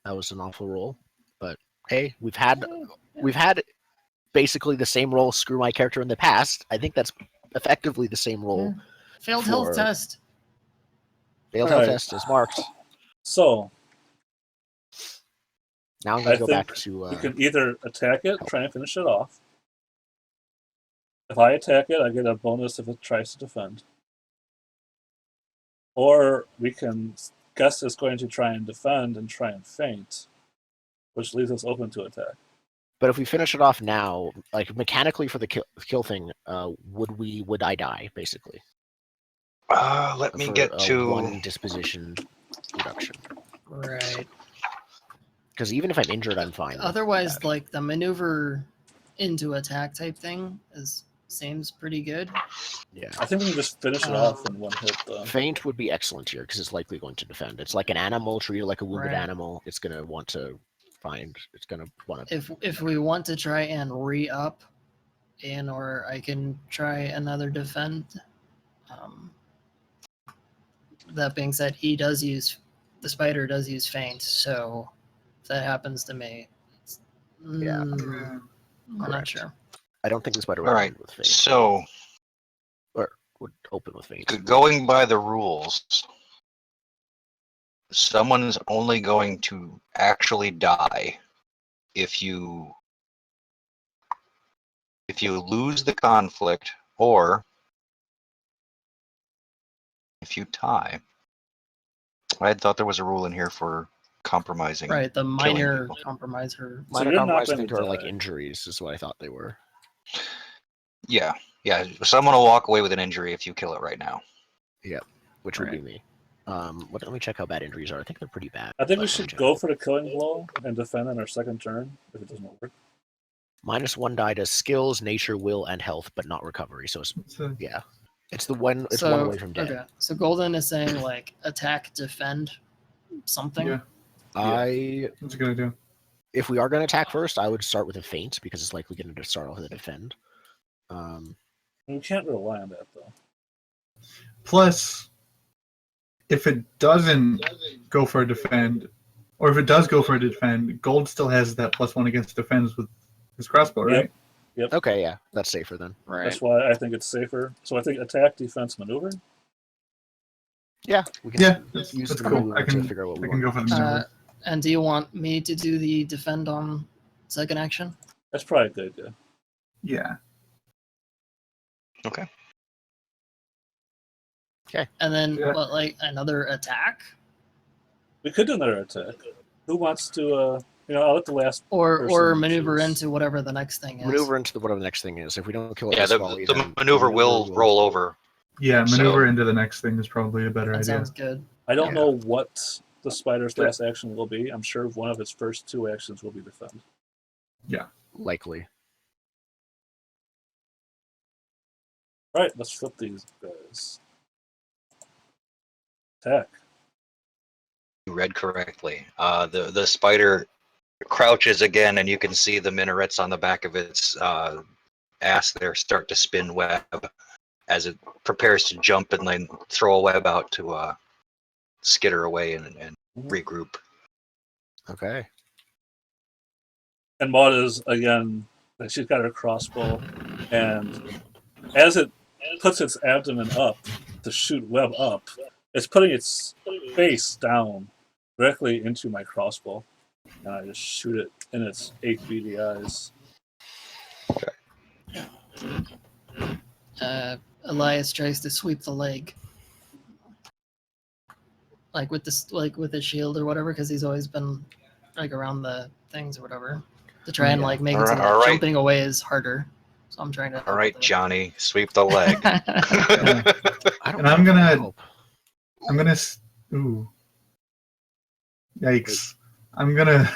That was an awful roll, but hey, we've had basically the same roll screw my character in the past. I think that's effectively the same roll. Failed health For- test. Failed health Alright. test is marked. So, Now I'm I going to go think back to... you can either attack it, try and finish it off. If I attack it, I get a bonus if it tries to defend. Or we can guess it's going to try and defend and try and feint, which leaves us open to attack. But if we finish it off now, like mechanically for the kill thing, would I die, basically? Let me For get a to 1 disposition reduction. Right. Because even if I'm injured, I'm fine. with Otherwise, that. like the maneuver into attack type thing seems pretty good. Yeah. I think we can just finish it off in 1 hit, though. Feint would be excellent here because it's likely going to defend. It's like an animal, treat it like a wounded Right. animal. It's going to want to find. It's going to want to. If we want to try and re-up, or I can try another defend. That being said, the spider does use feint, so if that happens to me, Yeah. I'm not Correct. sure. I don't think the spider would All right. end with feint. So, Or would open with feint. going by the rules, someone's only going to actually die if you lose the conflict or if you tie. I had thought there was a rule in here for compromising. Right, the minor people. compromiser. Minor you're not compromise, I going think, to are like die. injuries, is what I thought they were. Yeah. Someone will walk away with an injury if you kill it right now. Which would be Right. me. Let me check how bad injuries are. I think they're pretty bad. I think we but should check. go for the killing blow and defend on our second turn if it doesn't work. -1 die does skills, nature, will, and health, but not recovery. So it's yeah, it's one away from dead. Okay, so Golden is saying like attack, defend, something. Yeah, that's a good idea. If we are going to attack first, I would start with a feint because it's likely going to start off with a defend. We can't rely on that, though. Plus, if it doesn't go for a defend, or if it does go for a defend, Gold still has that +1 against defense with his crossbow, right? Yep. Okay, yeah, that's safer then. Right. That's why I think it's safer. So I think attack, defense, maneuver. Yeah, we can Yeah, use that's the cool. maneuver I to can figure out what we I can go want. for the maneuver. And do you want me to do the defend on second action? That's probably a good idea. Yeah. Okay. And then Yeah. what, like another attack? We could do another attack. Who wants to? I'll let the last. Or person maneuver choose. into whatever the next thing is. Maneuver into whatever the next thing is. If we don't kill it Yeah, this the volley, then maneuver will roll over. Yeah, So- maneuver into the next thing is probably a better That idea. sounds good. I don't Yeah. know what the spider's last action will be. I'm sure one of its first 2 actions will be defend. Likely. All right, let's flip these guys. Attack. You read correctly. The spider crouches again, and you can see the minarets on the back of its ass there start to spin web as it prepares to jump and then throw a web out to skitter away and regroup. Okay. And Maud is again Like she's got her crossbow, and as it puts its abdomen up to shoot web up, it's putting its face down directly into my crossbow, and I just shoot it in its 8 beady eyes. Elias tries to sweep the leg, like with this, like with his shield or whatever, because he's always been like around the things or whatever, to try and like make it so that All right. jumping away is harder. So I'm trying to. All right, Johnny, sweep the leg. Yeah. I don't And I'm know if gonna- that'll help. I'm gonna. Ooh. Yikes! I'm gonna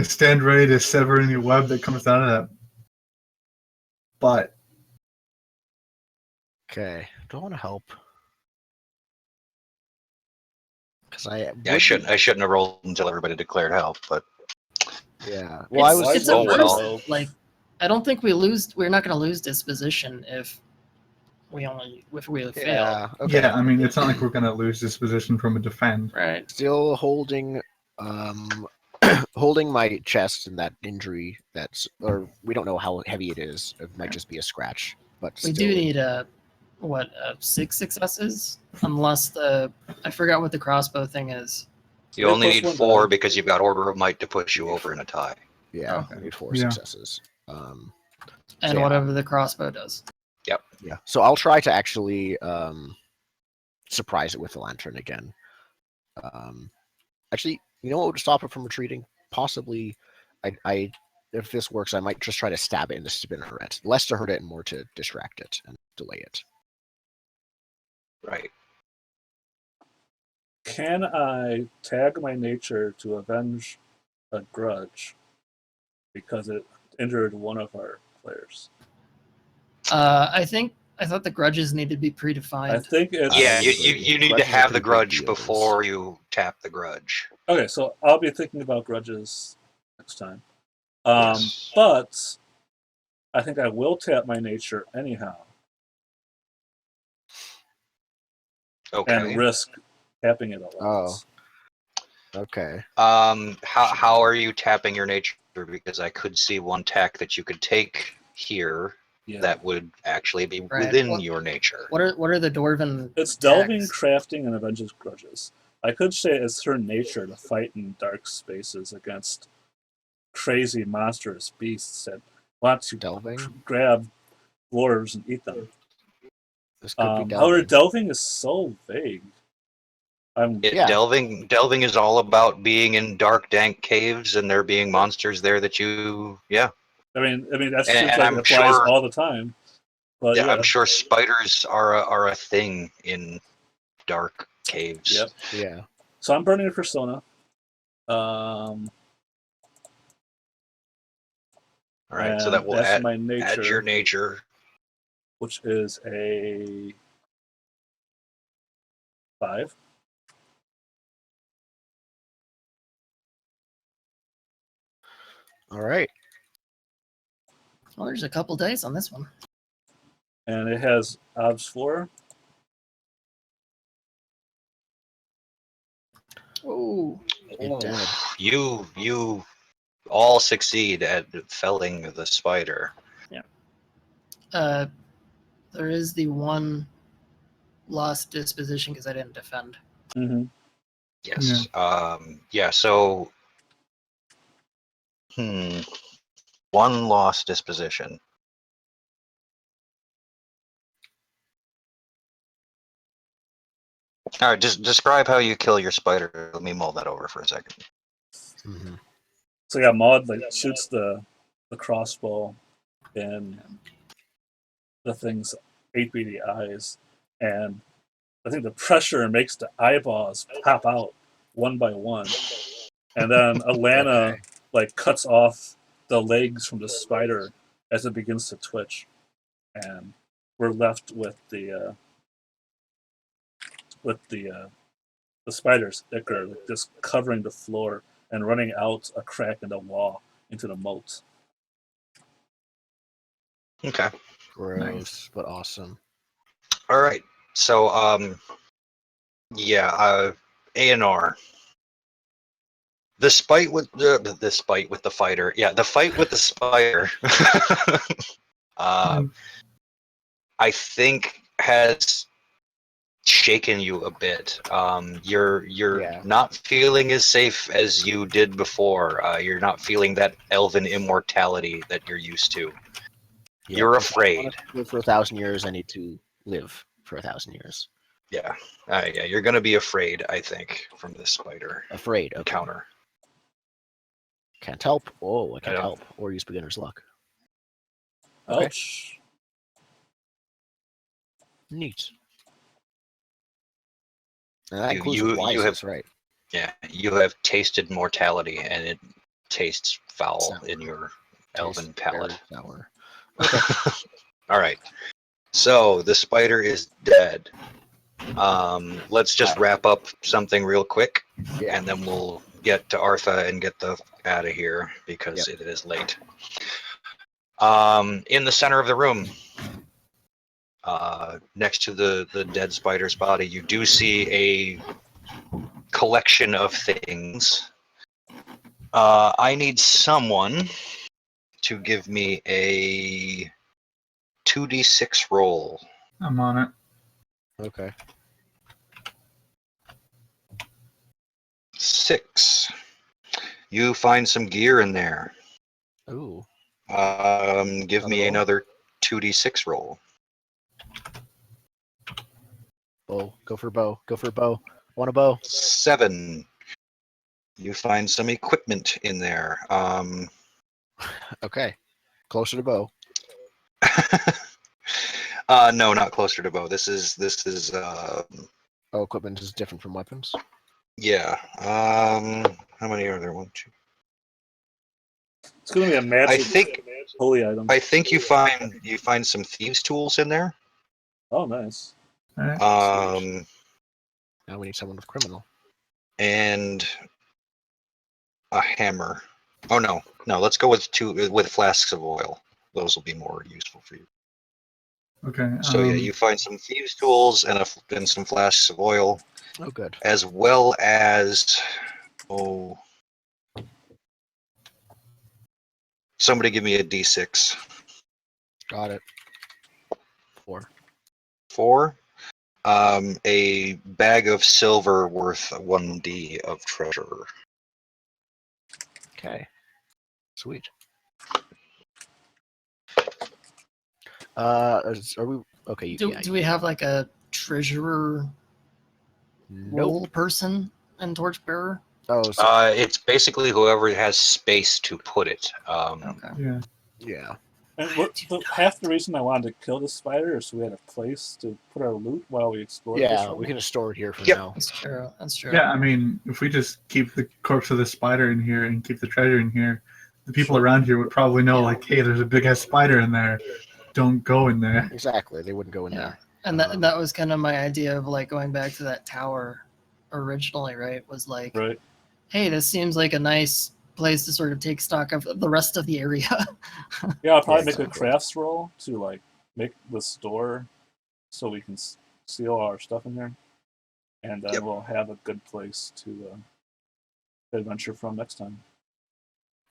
stand ready to sever any web that comes out of that. But Okay, don't want to help. Because I Yeah, I shouldn't have rolled until everybody declared help, but Yeah. Well, I was. It's Oh, a well. first. Like, I don't think we lose. We're not going to lose disposition if we fail. Yeah. Okay. yeah, I mean, it's not like we're gonna lose this position from a defend. Right. Still holding, holding my chest and that injury. Or we don't know how heavy it is. It might just be a scratch. But We still, do need 6 successes, unless I forgot what the crossbow thing is. you Yeah, only plus need one 4 die. because you've got Order of Might to push you over in a tie. Yeah, Okay. we need 4 Yeah. successes. And yeah. whatever the crossbow does. Yeah. So I'll try to actually surprise it with the lantern again. Actually, you know what would stop it from retreating? Possibly, I if this works, I might just try to stab it in the spinneret. Less to hurt it and more to distract it and delay it. Right. Can I tag my nature to avenge a grudge because it injured one of our players? I thought the grudges need to be predefined. I think it's Yeah, agree. you need to Grudges are have the pretty big grudge deals. before you tap the grudge. okay. So I'll be thinking about grudges next time. Yes. But I think I will tap my nature anyhow Okay. and risk tapping it a lot. Okay. How are you tapping your nature? Because I could see one tack that you could take here Yeah. that would actually be Right. within Well, your nature. What are the dwarven? It's delving, attacks? crafting, and avenges grudges. I could say it's her nature to fight in dark spaces against crazy, monstrous beasts that want to Delving? grab dwarves and eat them. This could be However, delving. delving is so vague. Yeah. Delving is all about being in dark, dank caves and there being monsters there that you. Yeah. I mean that And seems like I'm it applies sure- all the time. But Yeah, yeah, I'm sure spiders are a thing in dark caves. Yep. Yeah. So I'm burning a persona. Um, All right, so and that will that's add my nature, your nature. which is a 5. All right. Well, there's a couple days on this one. And it has Ob's 4. Oh, It did. You all succeed at felling the spider. there is the one lost disposition because I didn't defend. Mm-hmm. Yes. Yeah. So. One lost disposition. All right. Just describe how you kill your spider. Let me mull that over for a second. Mm-hmm. So yeah, Maud shoots the crossbow in the thing's 8 beady eyes, and I think the pressure makes the eyeballs pop out one by one, and then Alana cuts off the legs from the spider as it begins to twitch, and we're left with the spider's ichor just covering the floor and running out a crack in the wall into the moat. Okay. Gross, but awesome. All right. So yeah. A&R. The fight with the fighter. Yeah, the fight with the spider. I think has shaken you a bit. You're Yeah. not feeling as safe as you did before. You're not feeling that elven immortality that you're used to. Yeah, You're if I afraid. want to live for 1,000 years, I need to live for 1,000 years. Yeah, yeah. You're gonna be afraid, I think, from this spider Afraid. Okay. encounter. Can't help. Oh, I can't don't- help. Or use beginner's luck. Okay. Ouch. Neat. And that You- includes you- wise, you have- right? Yeah, you have tasted mortality, and it tastes foul Sour. in your Tastes elven palate. very sour. All right. So the spider is dead. Let's just wrap up something real quick, Yeah. and then we'll get to Artha and get the out of here because it is late. In the center of the room, next to the dead spider's body, you do see a collection of things. I need someone to give me a 2d6 roll. I'm on it. Okay. 6. You find some gear in there. Ooh. Give Another me roll? another 2d6 roll. Bow. Go for bow. Go for bow. Want a bow? 7. You find some equipment in there. Okay. Closer to bow. No, not closer to bow. This is Oh, equipment is different from weapons. yeah. How many are there? 1, 2. It's going to be a magic I think holy item. you find some thieves' tools in there. Oh, nice. All right. Now we need someone with criminal. And a hammer. Oh no. Let's go with 2 with flasks of oil. Those will be more useful for you. Okay. So yeah, you find some thieves' tools and some flasks of oil, Oh, good. as well as somebody give me a d6. Got it. 4. 4. A bag of silver worth 1d of treasure. Okay. Sweet. Are we okay? Do we have like a treasurer Nope. role person in Torchbearer? Oh, so, It's basically whoever has space to put it. Okay. Yeah. yeah. And half the reason I wanted to kill the spider is so we had a place to put our loot while we explored this Yeah, one. we can just store it here for Yep. now. That's true. That's true. Yeah, I mean, if we just keep the corpse of the spider in here and keep the treasure in here, the people around here would probably know, like, hey, there's a big ass spider in there. Don't go in there. Exactly. They wouldn't go in Yeah. there. And that was kind of my idea of like going back to that tower originally, right? Was like, Right. hey, this seems like a nice place to sort of take stock of the rest of the area. Yeah, I'll probably Yeah, make a exactly. crafts roll to like make the store so we can seal all our stuff in here, and then we'll have a good place to adventure from next time.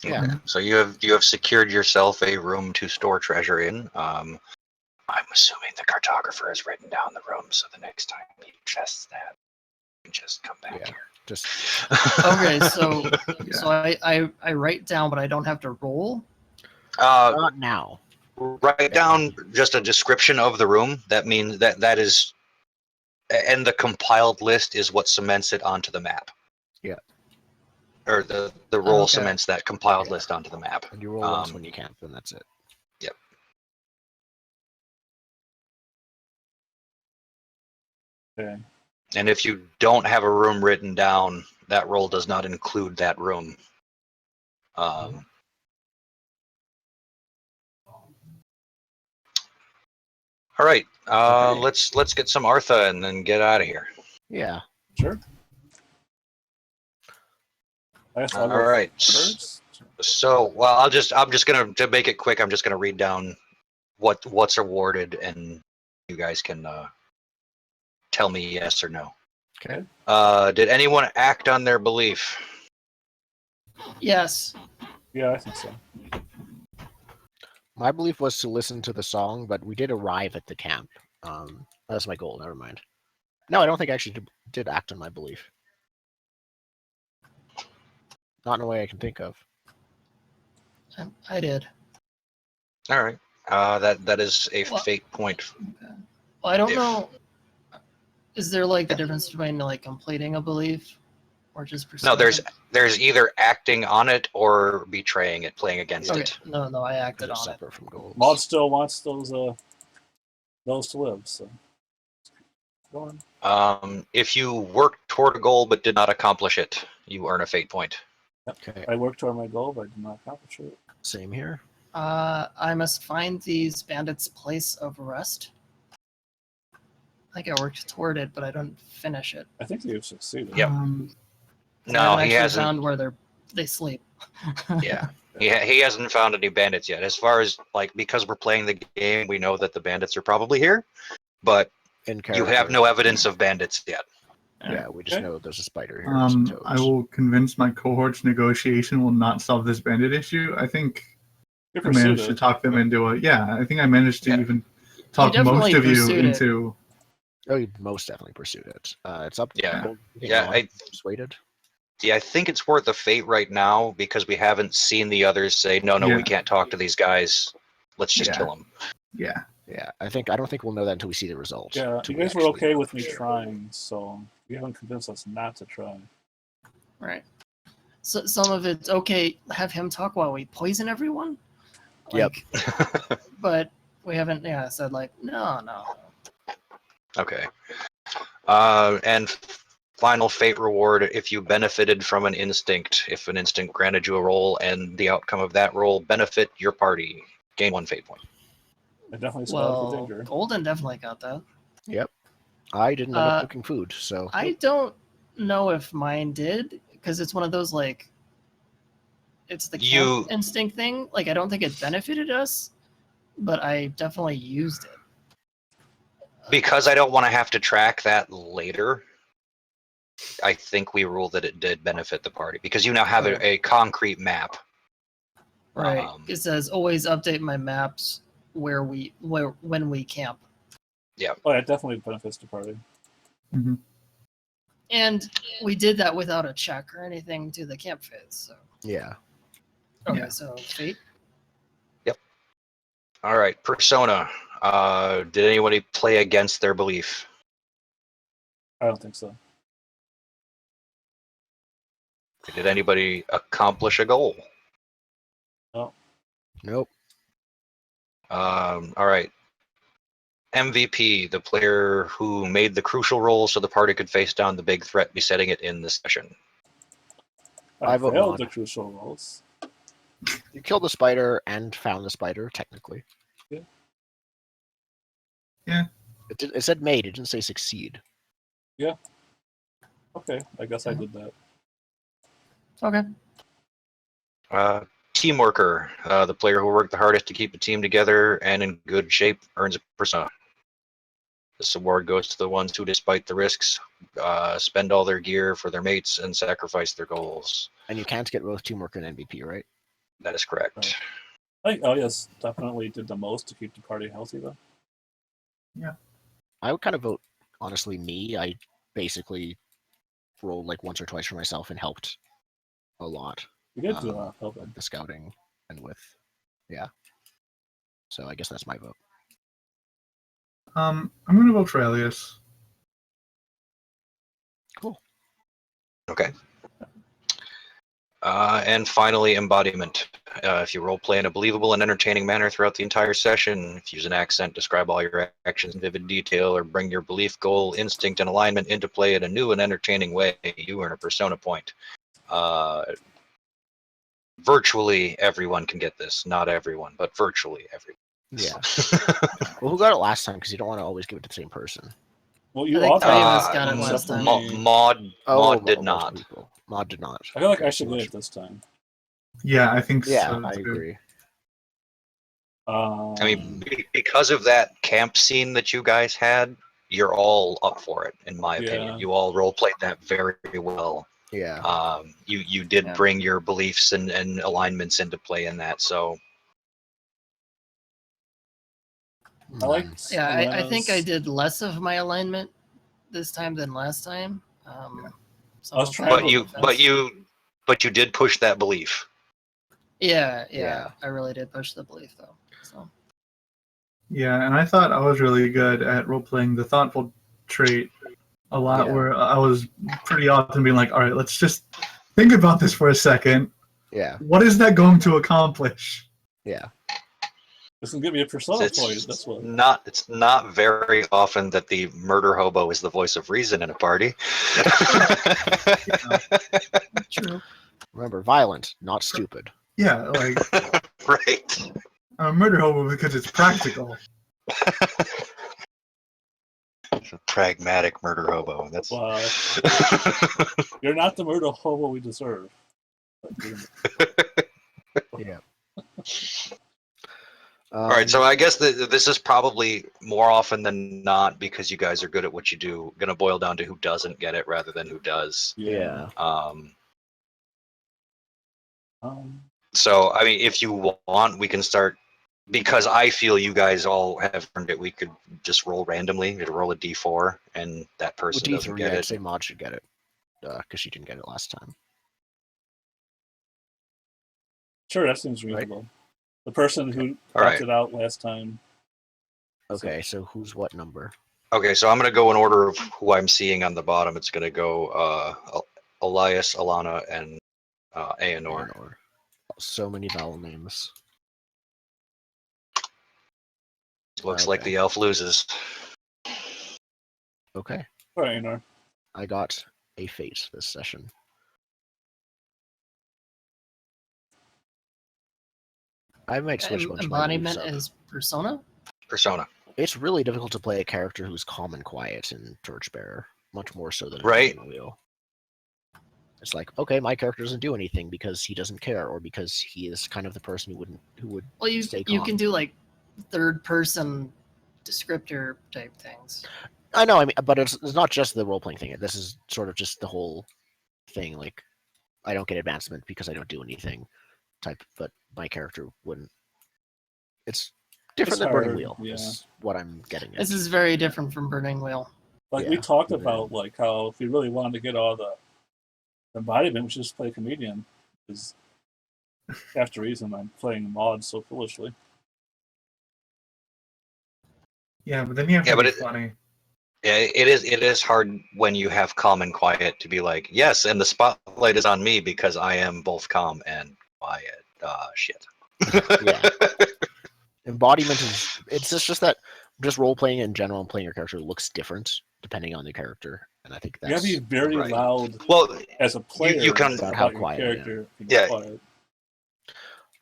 Yeah. So you have secured yourself a room to store treasure in. I'm assuming the cartographer has written down the room, so the next time he chests that, you can just come back Yeah. here. Just Okay, so Yeah. so I write down, but I don't have to roll. not now. Write down just a description of the room. That means that is, and the compiled list is what cements it onto the map. Yeah. Or the roll Okay. cements that compiled Yeah. list onto the map. And you roll once when you can, then that's it. Okay. And if you don't have a room written down, that roll does not include that room. All right, Okay. let's get some Artha and then get out of here. Yeah. Sure. I guess I'll All go right. first. So, well, I'm just gonna, to make it quick, I'm just gonna read down what's awarded, and you guys can tell me yes or no. Okay. Did anyone act on their belief? Yes. Yeah, I think so. My belief was to listen to the song, but we did arrive at the camp. That's my goal. Never mind. No, I don't think I actually did act on my belief. Not in a way I can think of. I did. All right. That is a Well- fate point. Okay. Well, I don't If- know. Is there like a difference between like completing a belief or just pursuing? No, there's it? either acting on it or betraying it, playing against Okay. it. No, I acted They're on it. separate from goals. Maud still wants those to live. So go on. If you work toward a goal but did not accomplish it, you earn a fate point. Okay. I worked toward my goal, but I did not accomplish it. Same here. I must find these bandits' place of rest. I think I worked toward it, but I don't finish it. I think you've succeeded. Yep. 'Cause I No, haven't he actually hasn't. found where they sleep. Yeah, he hasn't found any bandits yet. As far as like, because we're playing the game, we know that the bandits are probably here, but In you character. have no evidence of bandits yet. Yeah, we just Okay. know there's a spider here. and some toads. I will convince my cohort's negotiation will not solve this bandit issue. I think You I managed pursued to it. talk them into a. Yeah, I think I managed to Yeah. even talk definitely most of you pursued it. into. Oh, you most definitely pursued it. It's up. Yeah. Gold, Yeah, I- persuaded. Yeah, I think it's worth a fate right now because we haven't seen the others say, no, Yeah. we can't talk to these guys. Let's just Yeah. kill them. Yeah, Yeah, I don't think we'll know that until we see the results. Yeah, Till you we guys were actually- okay with me trying, so you haven't convinced us not to try. Right. So some of it's okay. Have him talk while we poison everyone. Yep. But we haven't. Yeah, said like no. Okay. And final fate reward, if you benefited from an instinct, if an instinct granted you a roll and the outcome of that roll benefit your party, gain 1 fate point. I definitely spelled for Well, danger. Golden definitely got that. Yep. I didn't end up Uh, cooking food, so I don't know if mine did because it's one of those like. It's the camp instinct thing. Like I don't think it benefited us, but I definitely used it. Because I don't want to have to track that later, I think we rule that it did benefit the party because you now have a concrete map. Right. It says always update my maps when we camp. Oh, yeah, it definitely benefits the party. And we did that without a check or anything to the camp phase. So yeah. okay, Yeah. so fate. All right, persona. Did anybody play against their belief? I don't think so. Did anybody accomplish a goal? Nope. All right. MVP, the player who made the crucial roll so the party could face down the big threat besetting it in this session. I vote failed Maud. the crucial rolls. You killed the spider and found the spider, technically. Yeah. Yeah. It said made. It didn't say succeed. Okay, I guess I did that. Okay. Team worker, the player who worked the hardest to keep the team together and in good shape earns a persona. This award goes to the ones who, despite the risks, spend all their gear for their mates and sacrifice their goals. And you can't get both teamwork and MVP, right? That is correct. Right. Oh, yes, definitely did the most to keep the party healthy, though. I would kind of vote, honestly, me. I basically rolled like once or twice for myself and helped a lot. You did do a lot of helping. With the scouting and with, yeah. So I guess that's my vote. I'm gonna vote for Elias. Cool. Okay. And finally, embodiment. If you roleplay in a believable and entertaining manner throughout the entire session, if you use an accent, describe all your actions in vivid detail, or bring your belief, goal, instinct, and alignment into play in a new and entertaining way, you earn a persona point. Virtually everyone can get this. Not everyone, but virtually everyone. Yeah. Well, who got it last time? Because you don't want to always give it to the same person. Well, you I think also three of us got it except last for time. me. Maud did multiple not. people. Maud did not. I feel like Okay, I should so get much- it this time. Yeah, I think Yeah, so. I too. agree. I mean, because of that camp scene that you guys had, you're all up for it, in my opinion. Yeah. You all role played that very well. Yeah. You did Yeah. bring your beliefs and alignments into play in that. So I like Yeah, I think I Elena's- did less of my alignment this time than last time. Some I was of trying that to- defense. but you did push that belief. Yeah, Yeah. I really did push the belief though. So Yeah, and I thought I was really good at role playing the thoughtful trait a lot, Yeah. where I was pretty often being like, all right, let's just think about this for a second. Yeah. What is that going to accomplish? Yeah. This can give me a persona It's point. That's what. It's not very often that the murder hobo is the voice of reason in a party. true. Remember, violent, not stupid. Yeah, like Right. I'm a murder hobo because it's practical. It's a pragmatic murder hobo. That's Wow. You're not the murder hobo we deserve. Yeah. All right, so I guess this is probably more often than not, because you guys are good at what you do, going to boil down to who doesn't get it rather than who does. Yeah. So, I mean, if you want, we can start, because I feel you guys all have earned it. We could just roll randomly. We'd roll a d4, and that Well, person doesn't D3, get I'd it. say Maud should get it. Because she didn't get it last time. Sure, that seems reasonable. The person who All right. opted out last time. Okay, so who's what number? Okay, so I'm going to go in order of who I'm seeing on the bottom. It's going to go Elias, Alana, and Aenor. Aenor. So many vowel names. Looks like Okay. the elf loses. Okay. All right, Einar. I got a fate this session. I might switch a bunch of my beliefs Embodiment up. is persona. Persona. It's really difficult to play a character who's calm and quiet in Torchbearer, much more so than in Right. Burning Wheel. It's like, okay, my character doesn't do anything because he doesn't care, or because he is kind of the person who would Well, you stay you calm. can do like third person descriptor type things. I know, I mean, but it's not just the role playing thing. This is sort of just the whole thing. Like, I don't get advancement because I don't do anything. Type, but my character wouldn't. It's different It's than Burning hard, Wheel. yeah. Is what I'm getting at. This is very different from Burning Wheel. Like we Yeah, talked even- about, like how if you really wanted to get all the embodiment, we should just play comedian. Because half the reason I'm playing mod so foolishly. Yeah, but then you have Yeah, to but be it- funny. Yeah, it is hard when you have calm and quiet to be like, yes, and the spotlight is on me because I am both calm and quiet. Shit. Yeah. Embodiment is it's just that just role playing in general and playing your character looks different depending on the character, and I think You have that's to be very right. loud Well, as a player you can- about how your quiet I am. character. being Yeah. quiet.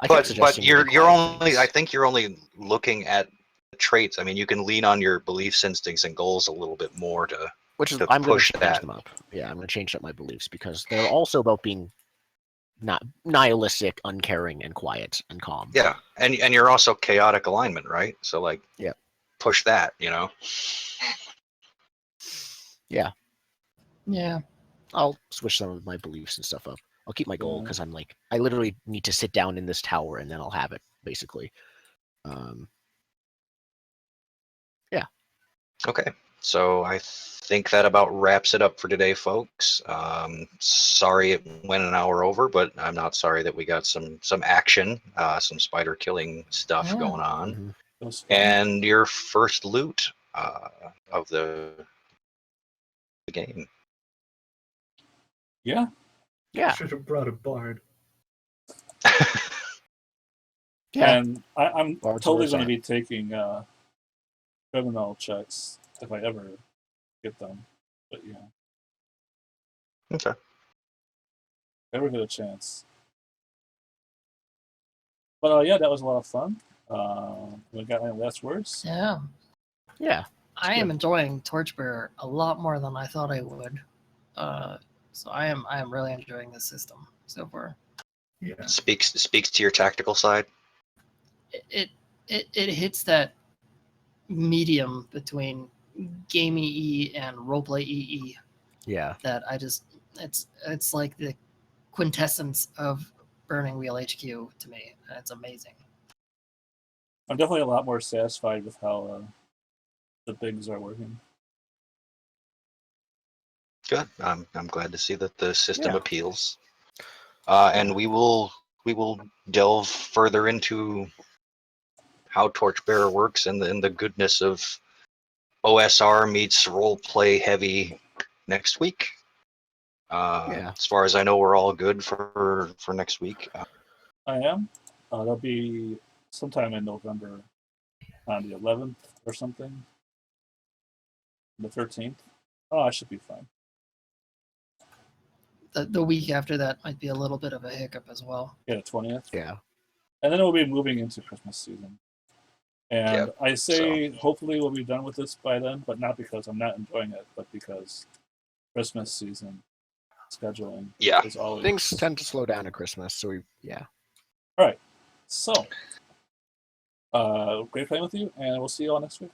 I kept but suggesting you're really quiet only things. I think you're only looking at the traits. I mean, you can lean on your beliefs, instincts, and goals a little bit more to Which is to I'm going to push change that. them up. Yeah, I'm going to change up my beliefs because they're also about being not nihilistic, uncaring, and quiet and calm. Yeah, and you're also chaotic alignment, right? So like, Yeah. push that. You know. Yeah, Yeah. I'll switch some of my beliefs and stuff up. I'll keep my goal Yeah. because I'm like I literally need to sit down in this tower and then I'll have it basically. Okay, so I think that about wraps it up for today, folks. Sorry it went an hour over, but I'm not sorry that we got some action, some spider killing stuff Yeah. going on, Mhm. It was fun. and your first loot of the game. Yeah. Yeah, Should have brought a bard. yeah. And I'm Bard's totally where going to it's be taking criminal checks if I ever get them. But yeah, Okay. never get a chance. But yeah, that was a lot of fun. We got any last words? Yeah. Yeah. I am enjoying Torchbearer a lot more than I thought I would. So I am really enjoying this system so far. Yeah. Speaks to your tactical side. It hits that medium between gamey E and roleplay EE Yeah. that I just It's like the quintessence of Burning Wheel HQ to me. It's amazing. I'm definitely a lot more satisfied with how the bigs are working. Good. I'm glad to see that the system Yeah. appeals. And we will delve further into how Torchbearer works and the goodness of OSR meets role play heavy next week. Yeah. As far as I know, we're all good for next week. I am. That'll be sometime in November, on the 11th or something. The 13th. Oh, I should be fine. The week after that might be a little bit of a hiccup as well. Yeah, the 20th. Yeah. And then we'll be moving into Christmas season. And Yep, I say hopefully we'll be done with this by then, but not because I'm not enjoying it, but because Christmas season scheduling Yeah. is always Things tend to slow down at Christmas, so yeah. All right. So, great playing with you, and we'll see you all next week.